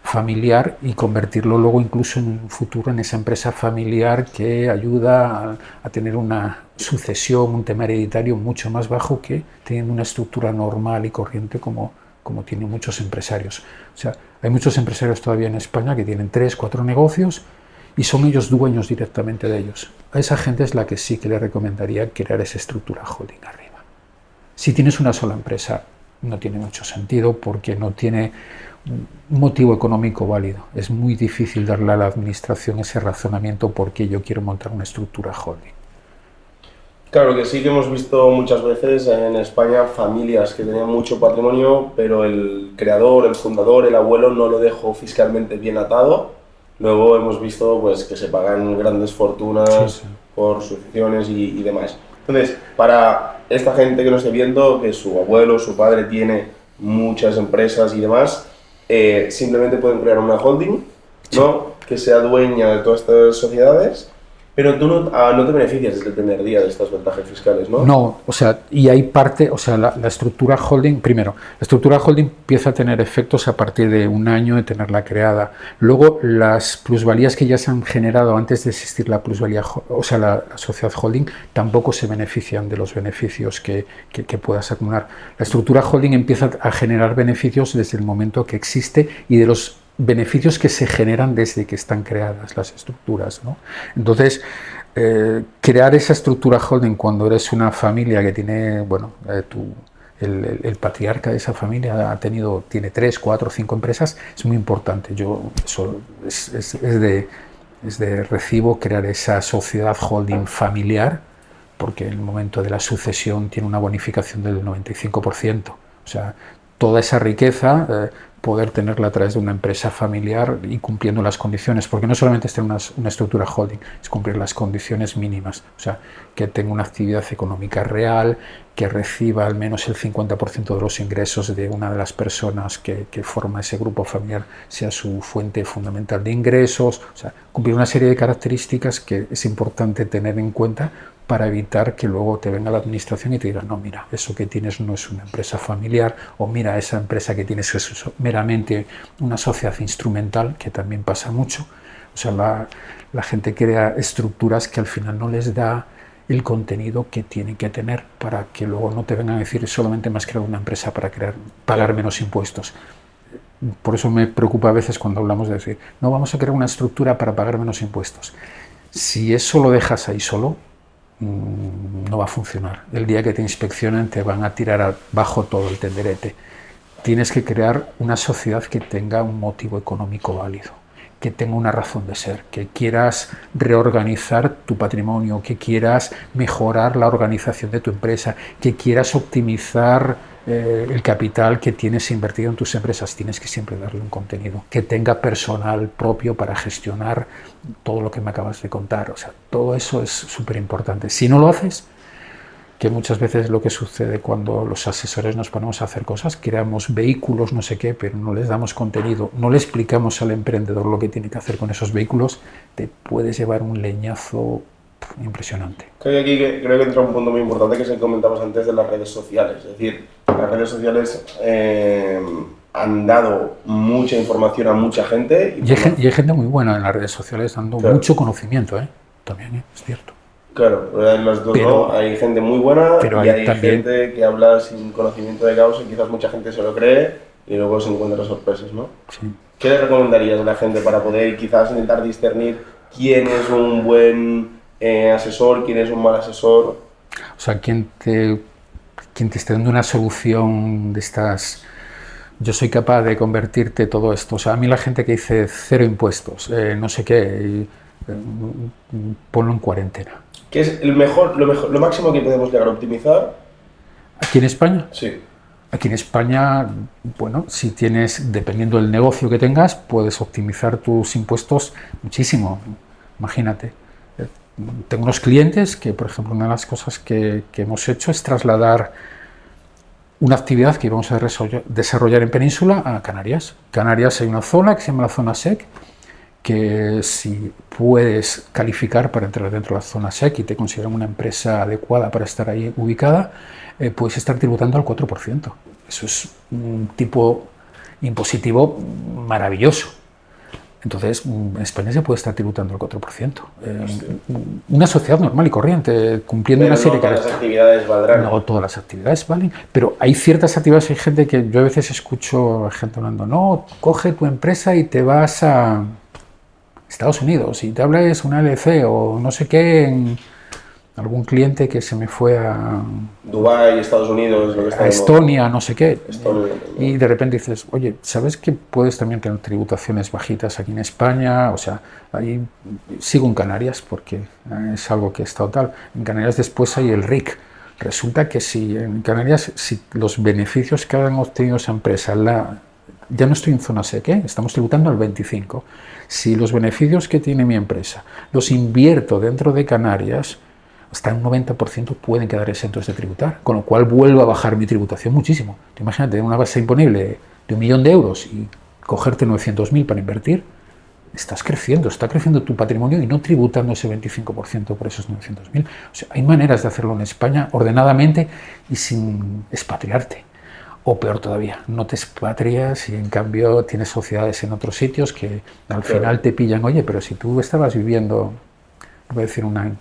Speaker 3: familiar y convertirlo luego incluso en un futuro en esa empresa familiar que ayuda a tener una sucesión, un tema hereditario mucho más bajo que teniendo una estructura normal y corriente como tienen muchos empresarios. O sea, hay muchos empresarios todavía en España que tienen 3, 4 negocios y son ellos dueños directamente de ellos. A esa gente es la que sí que le recomendaría crear esa estructura holding arriba. Si tienes una sola empresa, no tiene mucho sentido porque no tiene un motivo económico válido. Es muy difícil darle a la administración ese razonamiento por qué yo quiero montar una estructura holding.
Speaker 2: Claro que sí, que hemos visto muchas veces en España familias que tenían mucho patrimonio, pero el creador, el fundador, el abuelo no lo dejó fiscalmente bien atado. Luego hemos visto pues, que se pagan grandes fortunas por sucesiones y demás. Entonces, para esta gente que nos esté viendo, que su abuelo, su padre tiene muchas empresas y demás, simplemente pueden crear una holding, ¿no? Que sea dueña de todas estas sociedades, pero tú no te beneficias desde el primer día de estas ventajas fiscales, ¿no?
Speaker 3: No, o sea, y hay parte, o sea, la estructura holding, primero, la estructura holding empieza a tener efectos a partir de un año de tenerla creada. Luego, las plusvalías que ya se han generado antes de existir la plusvalía, o sea, la sociedad holding, tampoco se benefician de los beneficios que puedas acumular. La estructura holding empieza a generar beneficios desde el momento que existe y de los beneficios que se generan desde que están creadas las estructuras, ¿no? Entonces, crear esa estructura holding cuando eres una familia que tiene, bueno, el patriarca de esa familia tiene 3, 4, 5 empresas, es muy importante. Eso es de recibo crear esa sociedad holding familiar, porque en el momento de la sucesión tiene una bonificación del 95%. O sea, toda esa riqueza poder tenerla a través de una empresa familiar y cumpliendo las condiciones, porque no solamente es tener una estructura holding, es cumplir las condiciones mínimas, o sea, que tenga una actividad económica real, que reciba al menos el 50% de los ingresos de una de las personas que forma ese grupo familiar, sea su fuente fundamental de ingresos, o sea, cumplir una serie de características que es importante tener en cuenta para evitar que luego te venga la administración y te diga, no, mira, eso que tienes no es una empresa familiar, o mira, esa empresa que tienes es meramente una sociedad instrumental, que también pasa mucho. O sea, la gente crea estructuras que al final no les da el contenido que tienen que tener para que luego no te vengan a decir solamente me has creado una empresa para pagar menos impuestos. Por eso me preocupa a veces cuando hablamos de decir, no, vamos a crear una estructura para pagar menos impuestos. Si eso lo dejas ahí solo, no va a funcionar. El día que te inspeccionen te van a tirar abajo todo el tenderete. Tienes que crear una sociedad que tenga un motivo económico válido, que tenga una razón de ser, que quieras reorganizar tu patrimonio, que quieras mejorar la organización de tu empresa, que quieras optimizar el capital que tienes invertido en tus empresas. Tienes que siempre darle un contenido, que tenga personal propio para gestionar todo lo que me acabas de contar. O sea, todo eso es súper importante. Si no lo haces, que muchas veces es lo que sucede cuando los asesores nos ponemos a hacer cosas, creamos vehículos, no sé qué, pero no les damos contenido, no le explicamos al emprendedor lo que tiene que hacer con esos vehículos, te puedes llevar un leñazo impresionante.
Speaker 2: Creo que entra un punto muy importante que es el que comentabas antes de las redes sociales. Es decir, las redes sociales han dado mucha información a mucha gente.
Speaker 3: Y hay gente muy buena en las redes sociales dando mucho conocimiento, también, es cierto.
Speaker 2: Claro, en las dos no, hay gente muy buena
Speaker 3: pero
Speaker 2: y hay
Speaker 3: también
Speaker 2: gente que habla sin conocimiento de causa y quizás mucha gente se lo cree y luego se encuentra sorpresas, ¿no?
Speaker 3: Sí.
Speaker 2: ¿Qué le recomendarías a la gente para poder quizás intentar discernir quién es un buen asesor, quién es un mal asesor?
Speaker 3: O sea, quien te esté dando una solución de estas, yo soy capaz de convertirte todo esto. O sea, a mí la gente que dice 0 impuestos, no sé qué, ponlo en cuarentena.
Speaker 2: ¿Qué es lo máximo que podemos llegar a optimizar?
Speaker 3: ¿Aquí en España?
Speaker 2: Sí.
Speaker 3: Aquí en España, bueno, si tienes, dependiendo del negocio que tengas, puedes optimizar tus impuestos muchísimo. Imagínate. Tengo unos clientes que, por ejemplo, una de las cosas que hemos hecho es trasladar una actividad que íbamos a desarrollar en Península a Canarias. Canarias hay una zona que se llama la zona SEC, que si puedes calificar para entrar dentro de la zona SEC y te consideran una empresa adecuada para estar ahí ubicada, puedes estar tributando al 4%. Eso es un tipo impositivo maravilloso. Entonces, en España se puede estar tributando al 4%. Una sociedad normal y corriente, cumpliendo una serie de
Speaker 2: características. Todas las actividades valdrán.
Speaker 3: No todas las actividades valen, pero hay ciertas actividades, hay gente que yo a veces escucho a gente hablando, no, coge tu empresa y te vas a Estados Unidos y te hables una LC o no sé qué, en algún cliente que se me fue a
Speaker 2: Dubái, Estados Unidos, lo que está
Speaker 3: a Estonia, no sé qué,
Speaker 2: Estonia,
Speaker 3: y de repente dices, oye, ¿sabes que puedes también tener tributaciones bajitas aquí en España? O sea, ahí sigo en Canarias porque es algo que he estado tal. En Canarias después hay el RIC. Resulta que si en Canarias, si los beneficios que han obtenido esa empresa, ya no estoy en zona SEC, estamos tributando al 25%. Si los beneficios que tiene mi empresa los invierto dentro de Canarias, hasta un 90% pueden quedar exentos de tributar, con lo cual vuelvo a bajar mi tributación muchísimo. Imagínate, una base imponible de 1.000.000 euros y cogerte 900.000 para invertir, está creciendo tu patrimonio y no tributando ese 25% por esos 900.000. O sea, hay maneras de hacerlo en España ordenadamente y sin expatriarte. O peor todavía, no te expatrias y en cambio tienes sociedades en otros sitios que al final te pillan, oye, pero si tú estabas viviendo, voy a decir una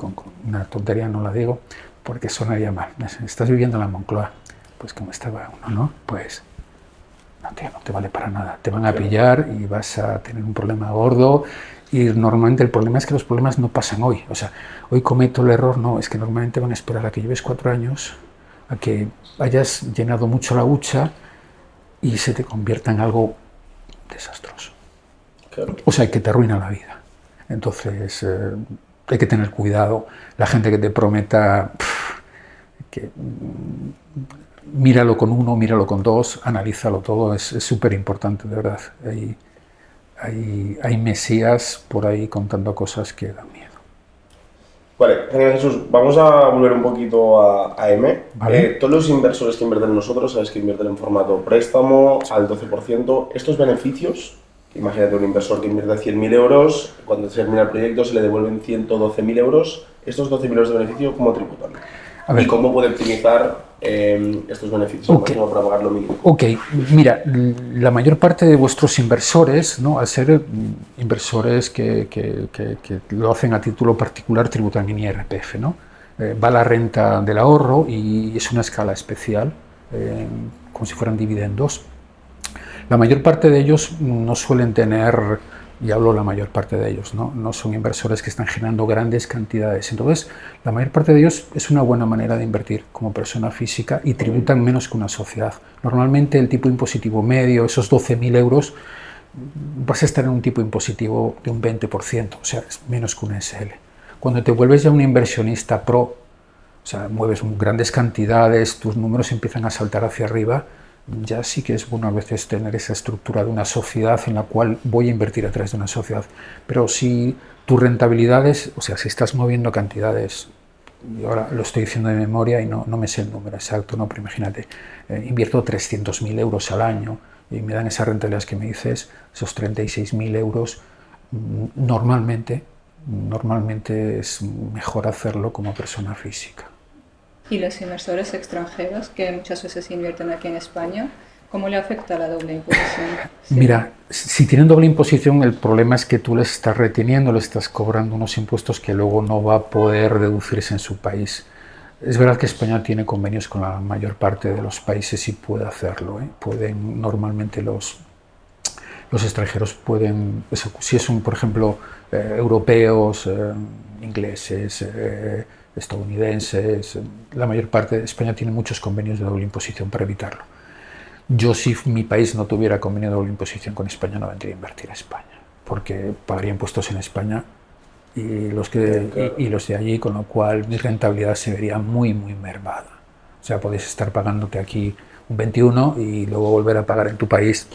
Speaker 3: tontería, no la digo, porque sonaría mal, estás viviendo en la Moncloa, pues como estaba uno, ¿no? Pues no te vale para nada, te van a pillar y vas a tener un problema gordo y normalmente el problema es que los problemas no pasan hoy, o sea, hoy cometo el error, no, es que normalmente van a esperar a que lleves 4 años, a que hayas llenado mucho la hucha y se te convierta en algo desastroso.
Speaker 2: Claro.
Speaker 3: O sea, que te arruina la vida. Entonces, hay que tener cuidado. La gente que te prometa que míralo con 1, míralo con 2, analízalo todo, es súper importante, de verdad. Hay mesías por ahí contando cosas que dan miedo.
Speaker 2: Vale, genial, Jesús. Vamos a volver un poquito a M.
Speaker 3: Vale.
Speaker 2: Todos los inversores que invierten en nosotros, sabes que invierten en formato préstamo al 12%. Estos beneficios Imagínate un inversor que invierte 100.000 euros, cuando se termina el proyecto se le devuelven 112.000 euros. Estos 12.000 euros de beneficio, ¿cómo tributan? ¿Y cómo puede optimizar estos beneficios al máximo para pagar lo mínimo?
Speaker 3: Ok, mira, la mayor parte de vuestros inversores, ¿no?, al ser inversores que lo hacen a título particular, tributan en IRPF, ¿no? Va la renta del ahorro y es una escala especial, como si fueran dividendos. La mayor parte de ellos no suelen tener, y hablo la mayor parte de ellos, no son inversores que están generando grandes cantidades. Entonces, la mayor parte de ellos es una buena manera de invertir como persona física y tributan menos que una sociedad. Normalmente el tipo impositivo medio, esos 12.000 euros, vas a estar en un tipo impositivo de un 20%, o sea, es menos que una SL. Cuando te vuelves ya un inversionista pro, o sea, mueves grandes cantidades, tus números empiezan a saltar hacia arriba, ya sí que es bueno a veces tener esa estructura de una sociedad en la cual voy a invertir a través de una sociedad. Pero si tus rentabilidades, o sea, si estás moviendo cantidades, y ahora lo estoy diciendo de memoria y no me sé el número exacto, no, pero imagínate, invierto 300.000 euros al año y me dan esas rentabilidades que me dices, esos 36.000 euros, normalmente es mejor hacerlo como persona física.
Speaker 4: Y los inversores extranjeros que muchas veces invierten aquí en España, ¿cómo le afecta la doble imposición? Sí.
Speaker 3: Mira, si tienen doble imposición, el problema es que tú les estás reteniendo, les estás cobrando unos impuestos que luego no va a poder deducirse en su país. Es verdad que España tiene convenios con la mayor parte de los países y puede hacerlo, ¿eh? Pueden, normalmente los extranjeros pueden, si son, por ejemplo, europeos, ingleses, estadounidenses, la mayor parte de España tiene muchos convenios de doble imposición para evitarlo. Yo, si mi país no tuviera convenio de doble imposición con España, no vendría a invertir a España, porque pagaría impuestos en España y los de allí, con lo cual mi rentabilidad se vería muy, muy mermada. O sea, podéis estar pagándote aquí un 21 y luego volver a pagar en tu país,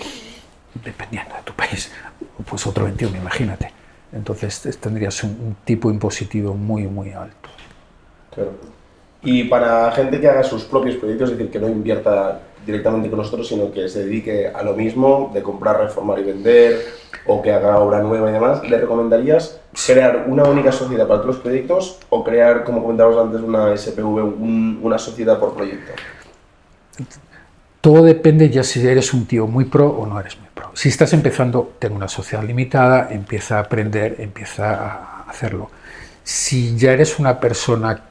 Speaker 3: dependiendo de tu país, pues otro 21, imagínate. Entonces tendrías un tipo impositivo muy, muy alto.
Speaker 2: Claro. Y para gente que haga sus propios proyectos, es decir, que no invierta directamente con nosotros, sino que se dedique a lo mismo, de comprar, reformar y vender, o que haga obra nueva y demás, ¿le recomendarías crear una única sociedad para todos los proyectos o crear, como comentábamos antes, una SPV, una sociedad por proyecto?
Speaker 3: Todo depende ya si eres un tío muy pro o no eres muy pro. Si estás empezando, tengo una sociedad limitada, empieza a aprender, empieza a hacerlo. Si ya eres una persona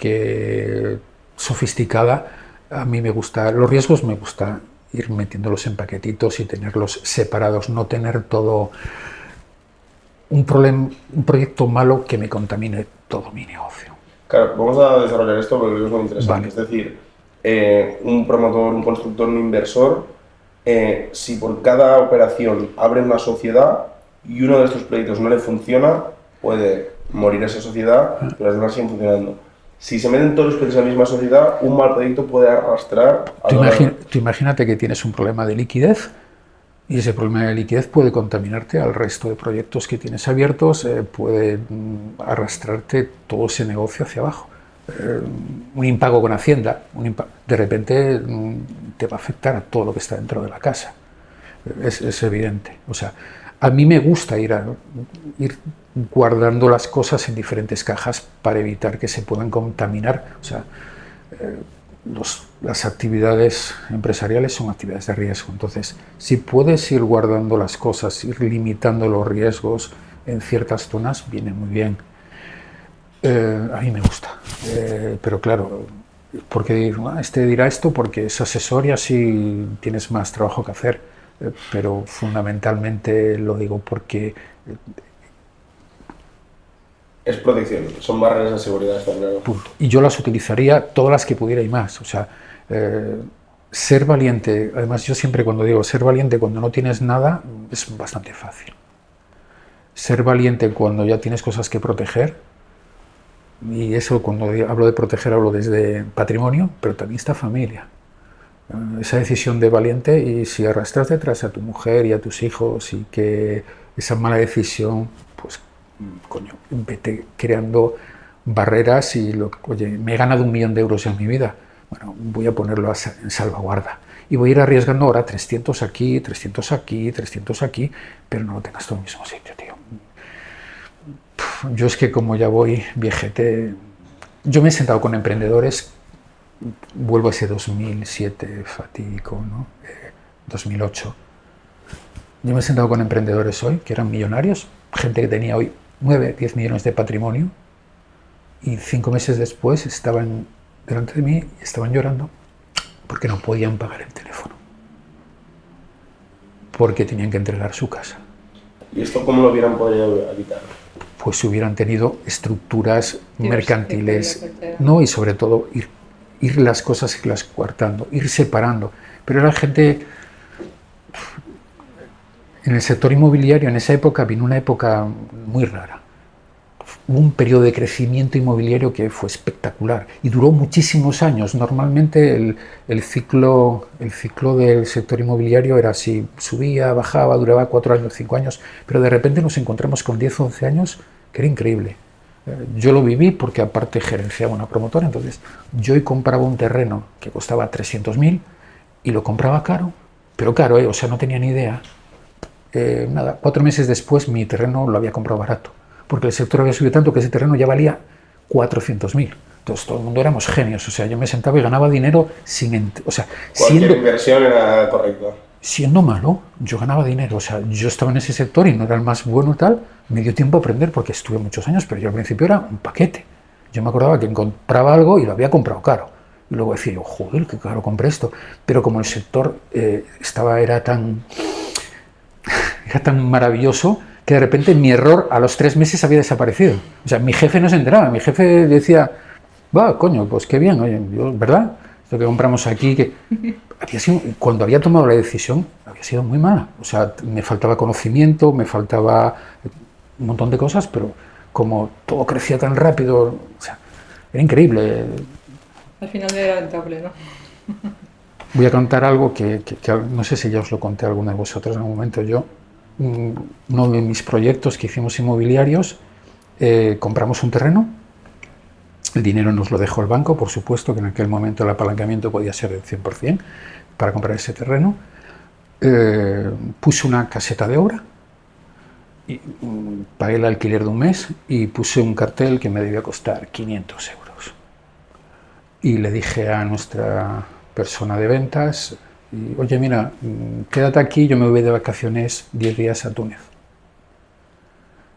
Speaker 3: sofisticada, a mí me gusta, los riesgos me gusta ir metiéndolos en paquetitos y tenerlos separados, no tener todo un proyecto malo que me contamine todo mi negocio.
Speaker 2: Claro, vamos a desarrollar esto porque es muy interesante.
Speaker 3: Vale.
Speaker 2: Es decir, un promotor, un constructor, un inversor, si por cada operación abre una sociedad y uno de estos proyectos no le funciona, puede morir esa sociedad, pero las demás siguen funcionando. Si se meten todos los proyectos en la misma sociedad, un mal proyecto puede arrastrar a
Speaker 3: Tú imagínate que tienes un problema de liquidez y ese problema de liquidez puede contaminarte al resto de proyectos que tienes abiertos, puede arrastrarte todo ese negocio hacia abajo. Un impago con Hacienda, de repente te va a afectar a todo lo que está dentro de la casa. Es evidente. O sea, a mí me gusta ir guardando las cosas en diferentes cajas para evitar que se puedan contaminar. O sea, las actividades empresariales son actividades de riesgo. Entonces, si puedes ir guardando las cosas, ir limitando los riesgos en ciertas zonas, viene muy bien. A mí me gusta. Pero claro, porque este dirá esto porque es asesor y así tienes más trabajo que hacer. Pero fundamentalmente lo digo porque
Speaker 2: es protección, son barreras de seguridad, está claro.
Speaker 3: Punto. Y yo las utilizaría todas las que pudiera y más. O sea, ser valiente, además yo siempre cuando digo ser valiente cuando no tienes nada, es bastante fácil. Ser valiente cuando ya tienes cosas que proteger, y eso cuando hablo de proteger hablo desde patrimonio, pero también está familia. Esa decisión de valiente, y si arrastras detrás a tu mujer y a tus hijos y que esa mala decisión, pues coño, vete creando barreras y oye, me he ganado 1 millón de euros en mi vida, bueno, voy a ponerlo en salvaguarda. Y voy a ir arriesgando ahora 300 aquí, 300 aquí, 300 aquí, pero no lo tengas todo en el mismo sitio, tío. Yo es que como ya voy viejete, yo me he sentado con emprendedores, vuelvo a ese 2007 fatídico, ¿no? 2008. Yo me he sentado con emprendedores hoy, que eran millonarios, gente que tenía hoy 9, 10 millones de patrimonio, y 5 meses después estaban delante de mí y estaban llorando porque no podían pagar el teléfono, porque tenían que entregar su casa.
Speaker 2: ¿Y esto cómo lo hubieran podido evitar?
Speaker 3: Pues si hubieran tenido estructuras mercantiles, no, y sobre todo ir las cosas, irlas coartando, ir separando. Pero era gente, en el sector inmobiliario, en esa época, vino una época muy rara. Hubo un periodo de crecimiento inmobiliario que fue espectacular y duró muchísimos años. Normalmente el ciclo del sector inmobiliario era así, subía, bajaba, duraba 4 años, 5 años, pero de repente nos encontramos con 10 o 11 años, que era increíble. Yo lo viví porque aparte gerenciaba una promotora, entonces yo compraba un terreno que costaba 300.000 y lo compraba caro, pero caro, o sea, no tenía ni idea. 4 meses después mi terreno lo había comprado barato, porque el sector había subido tanto que ese terreno ya valía 400.000. Entonces todo el mundo éramos genios, o sea, yo me sentaba y ganaba dinero
Speaker 2: Cualquier inversión era correcta.
Speaker 3: Siendo malo, yo ganaba dinero, o sea, yo estaba en ese sector y no era el más bueno y tal, me dio tiempo a aprender porque estuve muchos años, pero yo al principio era un paquete. Yo me acordaba que compraba algo y lo había comprado caro. Y luego decía yo, joder, qué caro compré esto. Pero como el sector era tan maravilloso que de repente mi error a los 3 meses había desaparecido. O sea, mi jefe no se enteraba, mi jefe decía, va, coño, pues qué bien, oye, ¿verdad? Esto que compramos aquí, que cuando había tomado la decisión, había sido muy mala. O sea, me faltaba conocimiento, me faltaba un montón de cosas, pero como todo crecía tan rápido, o sea, era increíble.
Speaker 4: Al final era rentable, ¿no?
Speaker 3: Voy a contar algo que no sé si ya os lo conté a alguno de vosotros en algún momento. Yo, uno de mis proyectos que hicimos inmobiliarios, compramos un terreno. El dinero nos lo dejó el banco, por supuesto, que en aquel momento el apalancamiento podía ser del 100% para comprar ese terreno. Puse una caseta de obra, y pagué el alquiler de un mes y puse un cartel que me debía costar 500 euros. Y le dije a nuestra persona de ventas, oye, mira, quédate aquí, yo me voy de vacaciones 10 días a Túnez.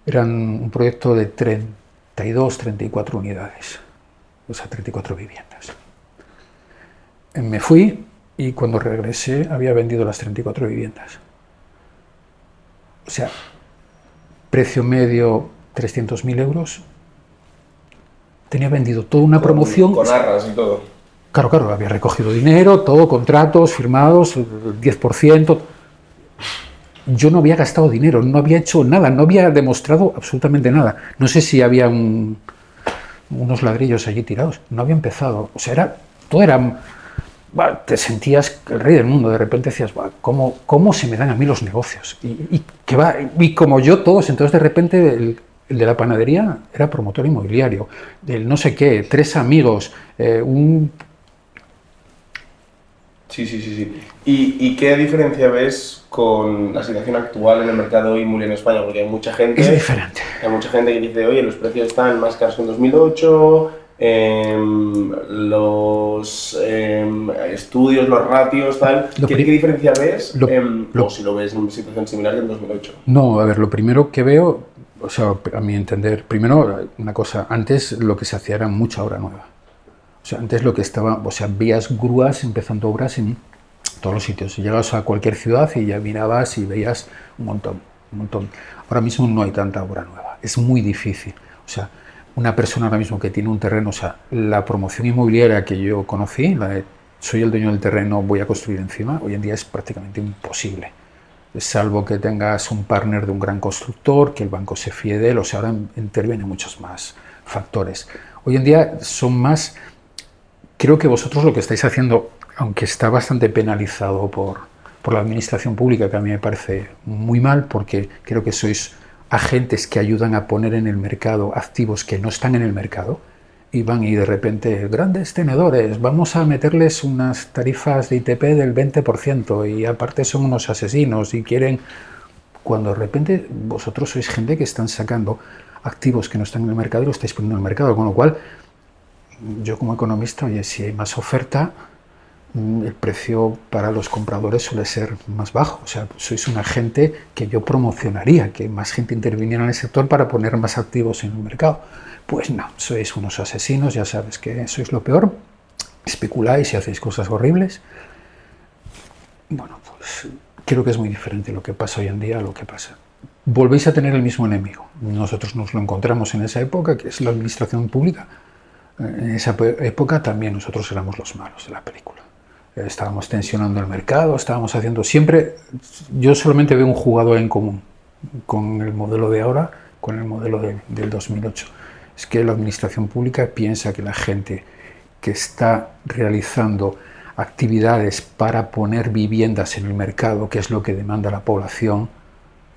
Speaker 3: Eran un proyecto de 32, 34 unidades, o sea, 34 viviendas. Me fui y cuando regresé había vendido las 34 viviendas. O sea, precio medio 300.000 euros. Tenía vendido toda una promoción.
Speaker 2: Con arras y todo.
Speaker 3: Claro, había recogido dinero, todo, contratos firmados, 10%. Yo no había gastado dinero, no había hecho nada, no había demostrado absolutamente nada. No sé si había unos ladrillos allí tirados, no había empezado. O sea, todo era... te sentías el rey del mundo, de repente decías, ¿cómo se me dan a mí los negocios? Y como yo todos, entonces de repente el de la panadería era promotor inmobiliario, del no sé qué, 3 amigos,
Speaker 2: Sí. ¿Y qué diferencia ves con la situación actual en el mercado inmobiliario en España? Porque hay mucha gente...
Speaker 3: Es diferente.
Speaker 2: Hay mucha gente que dice, oye, los precios están más caros que en 2008, los estudios, los ratios, tal. ¿Qué diferencia ves? O si lo ves en una situación similar que en 2008.
Speaker 3: No, a ver, lo primero que veo, o sea, a mi entender, primero, una cosa, antes lo que se hacía era mucha obra nueva. O sea, antes lo que estaba, o sea, veías grúas empezando obras en todos los sitios. Llegabas a cualquier ciudad y ya mirabas y veías un montón. Ahora mismo no hay tanta obra nueva, es muy difícil. O sea, una persona ahora mismo que tiene un terreno, o sea, la promoción inmobiliaria que yo conocí, soy el dueño del terreno, voy a construir encima, hoy en día es prácticamente imposible. Salvo que tengas un partner de un gran constructor, que el banco se fíe de él, o sea, ahora intervienen muchos más factores. Hoy en día son más... Creo que vosotros lo que estáis haciendo, aunque está bastante penalizado por la administración pública, que a mí me parece muy mal, porque creo que sois agentes que ayudan a poner en el mercado activos que no están en el mercado. y van y de repente, grandes tenedores, vamos a meterles unas tarifas de ITP del 20% y aparte son unos asesinos y quieren... Cuando de repente vosotros sois gente que están sacando activos que no están en el mercado y lo estáis poniendo en el mercado, con lo cual yo como economista, oye, si hay más oferta, el precio para los compradores suele ser más bajo. O sea, sois una gente que yo promocionaría, que más gente interviniera en el sector para poner más activos en el mercado. Pues no, sois unos asesinos, ya sabes que sois lo peor, especuláis y hacéis cosas horribles. Bueno, pues creo que es muy diferente lo que pasa hoy en día a lo que pasa. Volvéis a tener el mismo enemigo. Nosotros nos lo encontramos en esa época, que es la administración pública. En esa época también nosotros éramos los malos de la película. Estábamos tensionando el mercado, estábamos haciendo siempre... Yo solamente veo un jugador en común con el modelo de ahora, con el modelo del 2008. Es que la administración pública piensa que la gente que está realizando actividades para poner viviendas en el mercado, que es lo que demanda la población,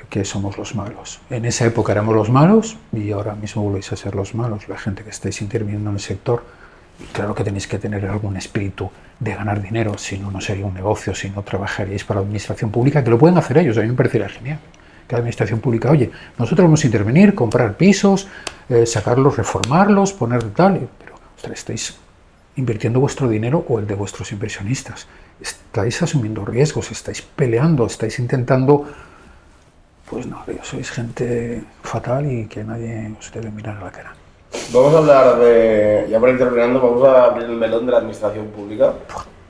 Speaker 3: que somos los malos. En esa época éramos los malos y ahora mismo volvéis a ser los malos, la gente que estáis interviniendo en el sector. Y claro que tenéis que tener algún espíritu de ganar dinero, si no, no sería un negocio, si no trabajaríais para la administración pública, que lo pueden hacer ellos. A mí me parecería genial que la administración pública, oye, nosotros vamos a intervenir, comprar pisos, sacarlos, reformarlos, poner tal, pero ostras, estáis invirtiendo vuestro dinero o el de vuestros inversionistas. Estáis asumiendo riesgos, estáis peleando, estáis intentando... Pues no, sois gente fatal y que nadie os debe mirar a la cara.
Speaker 2: Vamos a hablar de... Ya para ir terminando, vamos a abrir el melón de la administración pública.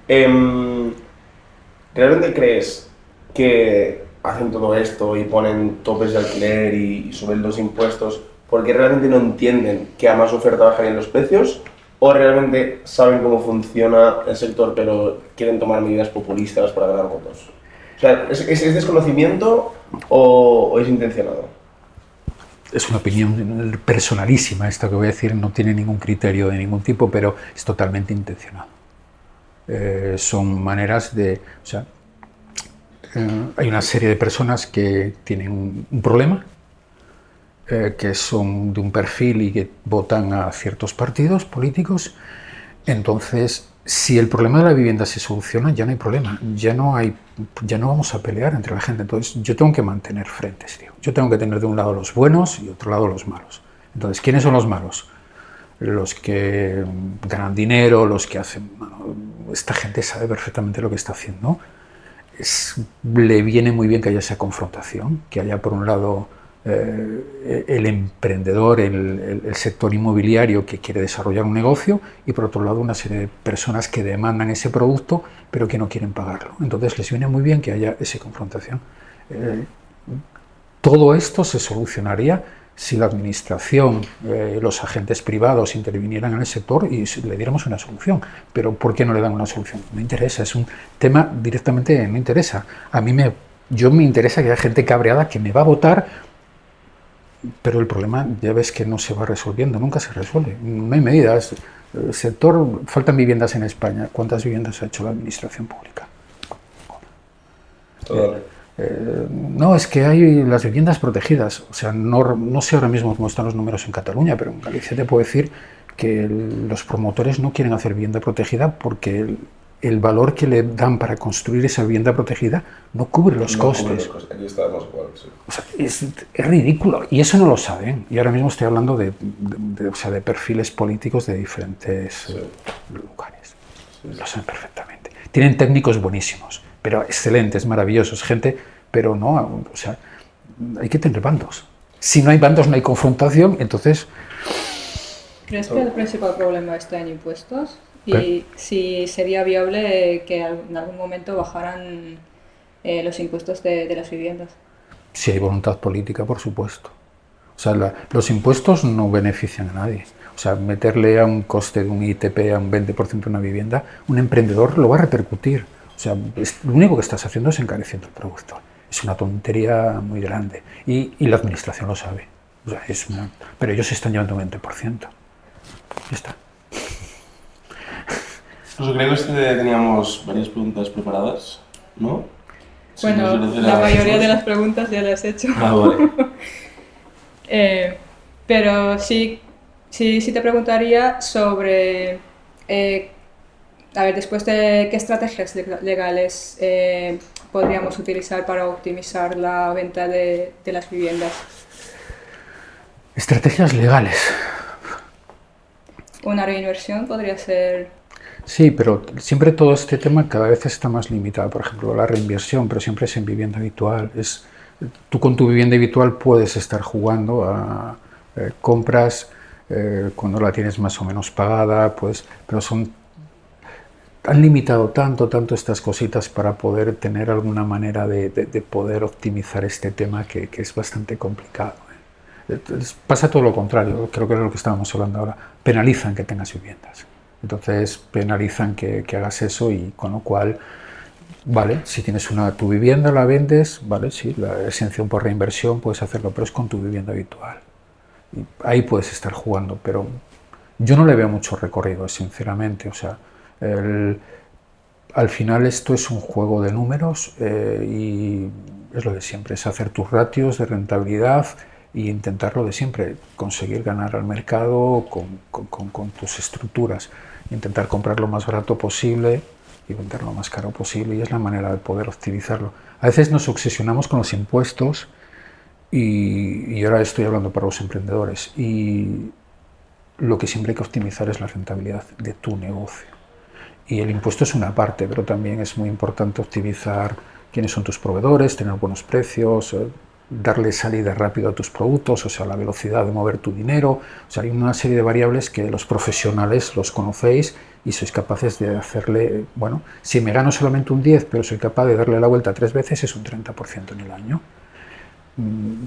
Speaker 2: ¿Realmente crees que hacen todo esto y ponen topes de alquiler y suben los impuestos porque realmente no entienden que a más oferta bajarían los precios? ¿O realmente saben cómo funciona el sector pero quieren tomar medidas populistas para ganar votos? O sea, ¿es desconocimiento o es intencionado?
Speaker 3: Es una opinión personalísima esto que voy a decir, no tiene ningún criterio de ningún tipo, pero es totalmente intencionado. Son maneras de... O sea, hay una serie de personas que tienen un problema, que son de un perfil y que votan a ciertos partidos políticos. Entonces, si el problema de la vivienda se soluciona, ya no hay problema, ya no vamos a pelear entre la gente. Entonces, yo tengo que mantener frentes, tío. Yo tengo que tener de un lado los buenos y de otro lado los malos. Entonces, ¿quiénes son los malos? Los que ganan dinero, los que hacen... Bueno, esta gente sabe perfectamente lo que está haciendo. Le viene muy bien que haya esa confrontación, que haya por un lado el emprendedor, el sector inmobiliario que quiere desarrollar un negocio y por otro lado una serie de personas que demandan ese producto pero que no quieren pagarlo. Entonces les viene muy bien que haya esa confrontación. Todo esto se solucionaría si la administración, los agentes privados intervinieran en el sector y le diéramos una solución. Pero ¿por qué no le dan una solución? No interesa, es un tema directamente no interesa. Me interesa que haya gente cabreada que me va a votar, pero el problema ya ves que no se va resolviendo, nunca se resuelve. No hay medidas. El sector, faltan viviendas en España. ¿Cuántas viviendas ha hecho la administración pública? No, es que hay las viviendas protegidas. O sea, no sé ahora mismo cómo están los números en Cataluña, pero en Galicia te puedo decir que los promotores no quieren hacer vivienda protegida porque el valor que le dan para construir esa vivienda protegida no cubre los costes.
Speaker 2: Aquí estamos igual, sí.
Speaker 3: O sea, es ridículo. Y eso no lo saben. Y ahora mismo estoy hablando de perfiles políticos de diferentes lugares. Sí. Lo saben perfectamente. Tienen técnicos buenísimos, pero excelentes, maravillosos, gente, pero no, o sea, hay que tener bandos. Si no hay bandos, no hay confrontación, entonces...
Speaker 4: ¿Crees que el principal problema está en impuestos? Y si sería viable que en algún momento bajaran los impuestos de las viviendas.
Speaker 3: Si hay voluntad política, por supuesto. O sea, los impuestos no benefician a nadie. O sea, meterle a un coste de un ITP a un 20% de una vivienda, un emprendedor lo va a repercutir. O sea, lo único que estás haciendo es encareciendo el producto. Es una tontería muy grande. Y la administración lo sabe. O sea, pero ellos se están llevando un 20%. Ya está.
Speaker 2: Pues creo que teníamos varias preguntas preparadas, ¿no?
Speaker 4: Bueno, la mayoría de las preguntas ya las he hecho.
Speaker 2: Ah, vale.
Speaker 4: Pero sí Sí, te preguntaría sobre, a ver, después de qué estrategias legales podríamos utilizar para optimizar la venta de las viviendas.
Speaker 3: Estrategias legales.
Speaker 4: Una reinversión podría ser...
Speaker 3: Sí, pero siempre todo este tema cada vez está más limitado. Por ejemplo, la reinversión, pero siempre es en vivienda habitual. Tú con tu vivienda habitual puedes estar jugando a compras cuando la tienes más o menos pagada, pues, pero han limitado tanto estas cositas para poder tener alguna manera de poder optimizar este tema que es bastante complicado. Entonces, pasa todo lo contrario, creo que es lo que estábamos hablando ahora. Penalizan que tengas viviendas. Entonces penalizan que hagas eso y con lo cual, vale, si tienes tu vivienda, la vendes, vale, sí, la exención por reinversión puedes hacerlo, pero es con tu vivienda habitual. Y ahí puedes estar jugando, pero yo no le veo mucho recorrido, sinceramente. O sea, al final esto es un juego de números y es lo de siempre, es hacer tus ratios de rentabilidad y intentar lo de siempre, conseguir ganar al mercado con tus estructuras, intentar comprar lo más barato posible y vender lo más caro posible, y es la manera de poder optimizarlo. A veces nos obsesionamos con los impuestos y ahora estoy hablando para los emprendedores, y lo que siempre hay que optimizar es la rentabilidad de tu negocio. Y el impuesto es una parte, pero también es muy importante optimizar quiénes son tus proveedores, tener buenos precios, darle salida rápido a tus productos, o sea, la velocidad de mover tu dinero. O sea, hay una serie de variables que los profesionales los conocéis y sois capaces de hacerle, bueno, si me gano solamente un 10, pero soy capaz de darle la vuelta 3 veces, es un 30% en el año.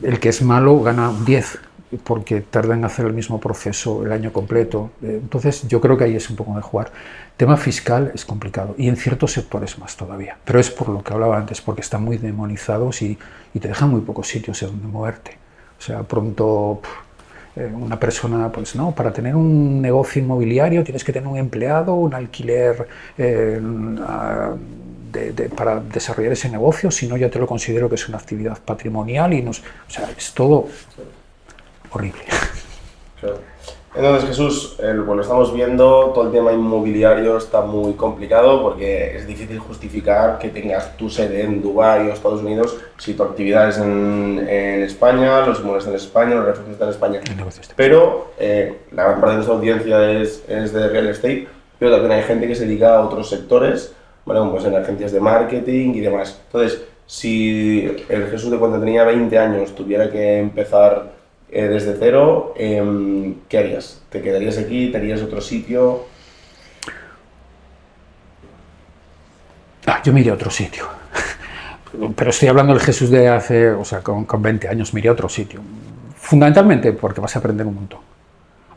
Speaker 3: El que es malo gana un 10, porque tarda en hacer el mismo proceso el año completo. Entonces yo creo que ahí es un poco de jugar. Tema fiscal es complicado y en ciertos sectores más todavía, pero es por lo que hablaba antes, porque están muy demonizados y te dejan muy pocos sitios en donde moverte. O sea, pronto una persona, pues no, para tener un negocio inmobiliario tienes que tener un empleado, un alquiler para desarrollar ese negocio, si no ya te lo considero que es una actividad patrimonial y o sea, es todo horrible.
Speaker 2: Claro. Entonces, Jesús, bueno, estamos viendo, todo el tema inmobiliario está muy complicado porque es difícil justificar que tengas tu sede en Dubái o Estados Unidos si tu actividad es en España, los inmuebles están en España, los refugios están en España. Pero la gran parte de nuestra audiencia es de real estate, pero también hay gente que se dedica a otros sectores, ¿vale? Pues en agencias de marketing y demás. Entonces, si el Jesús de cuando tenía 20 años tuviera que empezar desde cero, ¿qué harías? ¿Te quedarías aquí? ¿Te harías otro sitio?
Speaker 3: Yo me iría a otro sitio. Pero estoy hablando del Jesús de hace, o sea, con 20 años, me iría a otro sitio. Fundamentalmente porque vas a aprender un montón.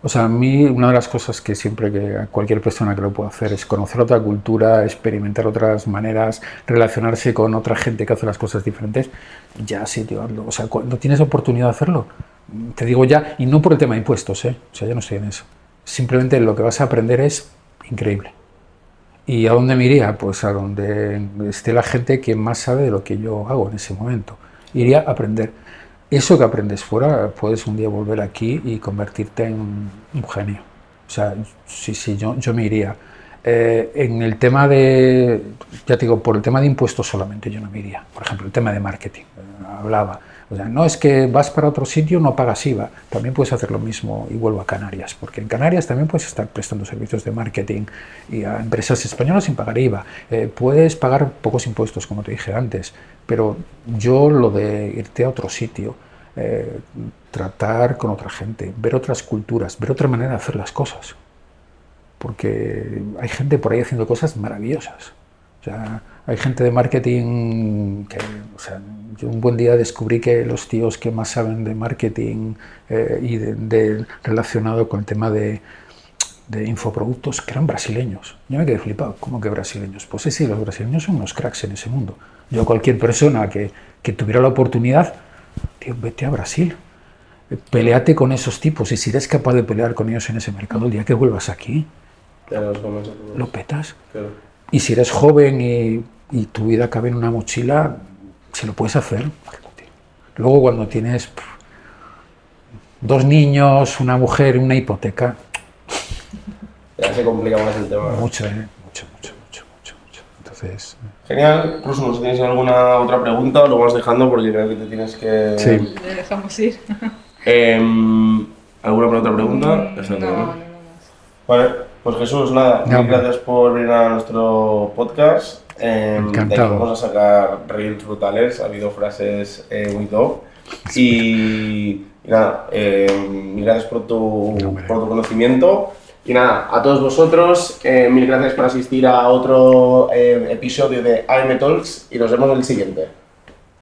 Speaker 3: O sea, a mí una de las cosas que siempre que cualquier persona que lo pueda hacer es conocer otra cultura, experimentar otras maneras, relacionarse con otra gente que hace las cosas diferentes. Ya sí, tío, hazlo. O sea, cuando tienes oportunidad de hacerlo, te digo ya, y no por el tema de impuestos, o sea, ya no estoy en eso. Simplemente lo que vas a aprender es increíble. ¿Y a dónde me iría? Pues a donde esté la gente que más sabe de lo que yo hago en ese momento. Iría a aprender. Eso que aprendes fuera, puedes un día volver aquí y convertirte en un genio. O sea, sí, yo me iría. En el tema de, ya te digo, por el tema de impuestos solamente yo no me iría. Por ejemplo, el tema de marketing, hablaba. O sea, no es que vas para otro sitio, no pagas IVA. También puedes hacer lo mismo y vuelvo a Canarias, porque en Canarias también puedes estar prestando servicios de marketing y a empresas españolas sin pagar IVA. Puedes pagar pocos impuestos, como te dije antes, pero yo lo de irte a otro sitio, tratar con otra gente, ver otras culturas, ver otra manera de hacer las cosas. Porque hay gente por ahí haciendo cosas maravillosas. O sea, hay gente de marketing que, o sea, yo un buen día descubrí que los tíos que más saben de marketing y relacionado con el tema de infoproductos, que eran brasileños. Yo me quedé flipado. ¿Cómo que brasileños? Pues sí, los brasileños son unos cracks en ese mundo. Yo, cualquier persona que tuviera la oportunidad, tío, vete a Brasil. Peleate con esos tipos, y si eres capaz de pelear con ellos en ese mercado, el día que vuelvas aquí, lo petas. Claro. Y si eres joven y tu vida cabe en una mochila, si lo puedes hacer. Luego cuando tienes 2 niños, una mujer y una hipoteca.
Speaker 2: Ya se complica más el tema.
Speaker 3: Mucho. Entonces...
Speaker 2: Genial. Cruz, no sé si tienes alguna otra pregunta o lo vamos dejando porque creo que te tienes que...
Speaker 3: Sí.
Speaker 4: Le dejamos ir.
Speaker 2: ¿Alguna otra pregunta?
Speaker 4: No.
Speaker 2: Vale, pues Jesús, nada,
Speaker 3: No,
Speaker 2: mil gracias por venir a nuestro podcast. De aquí
Speaker 3: Encantado.
Speaker 2: vamos a sacar reels brutales, ha habido frases muy top. Y nada, mil gracias por tu conocimiento. Y nada, a todos vosotros, mil gracias por asistir a otro episodio de AM Talks y nos vemos en el siguiente.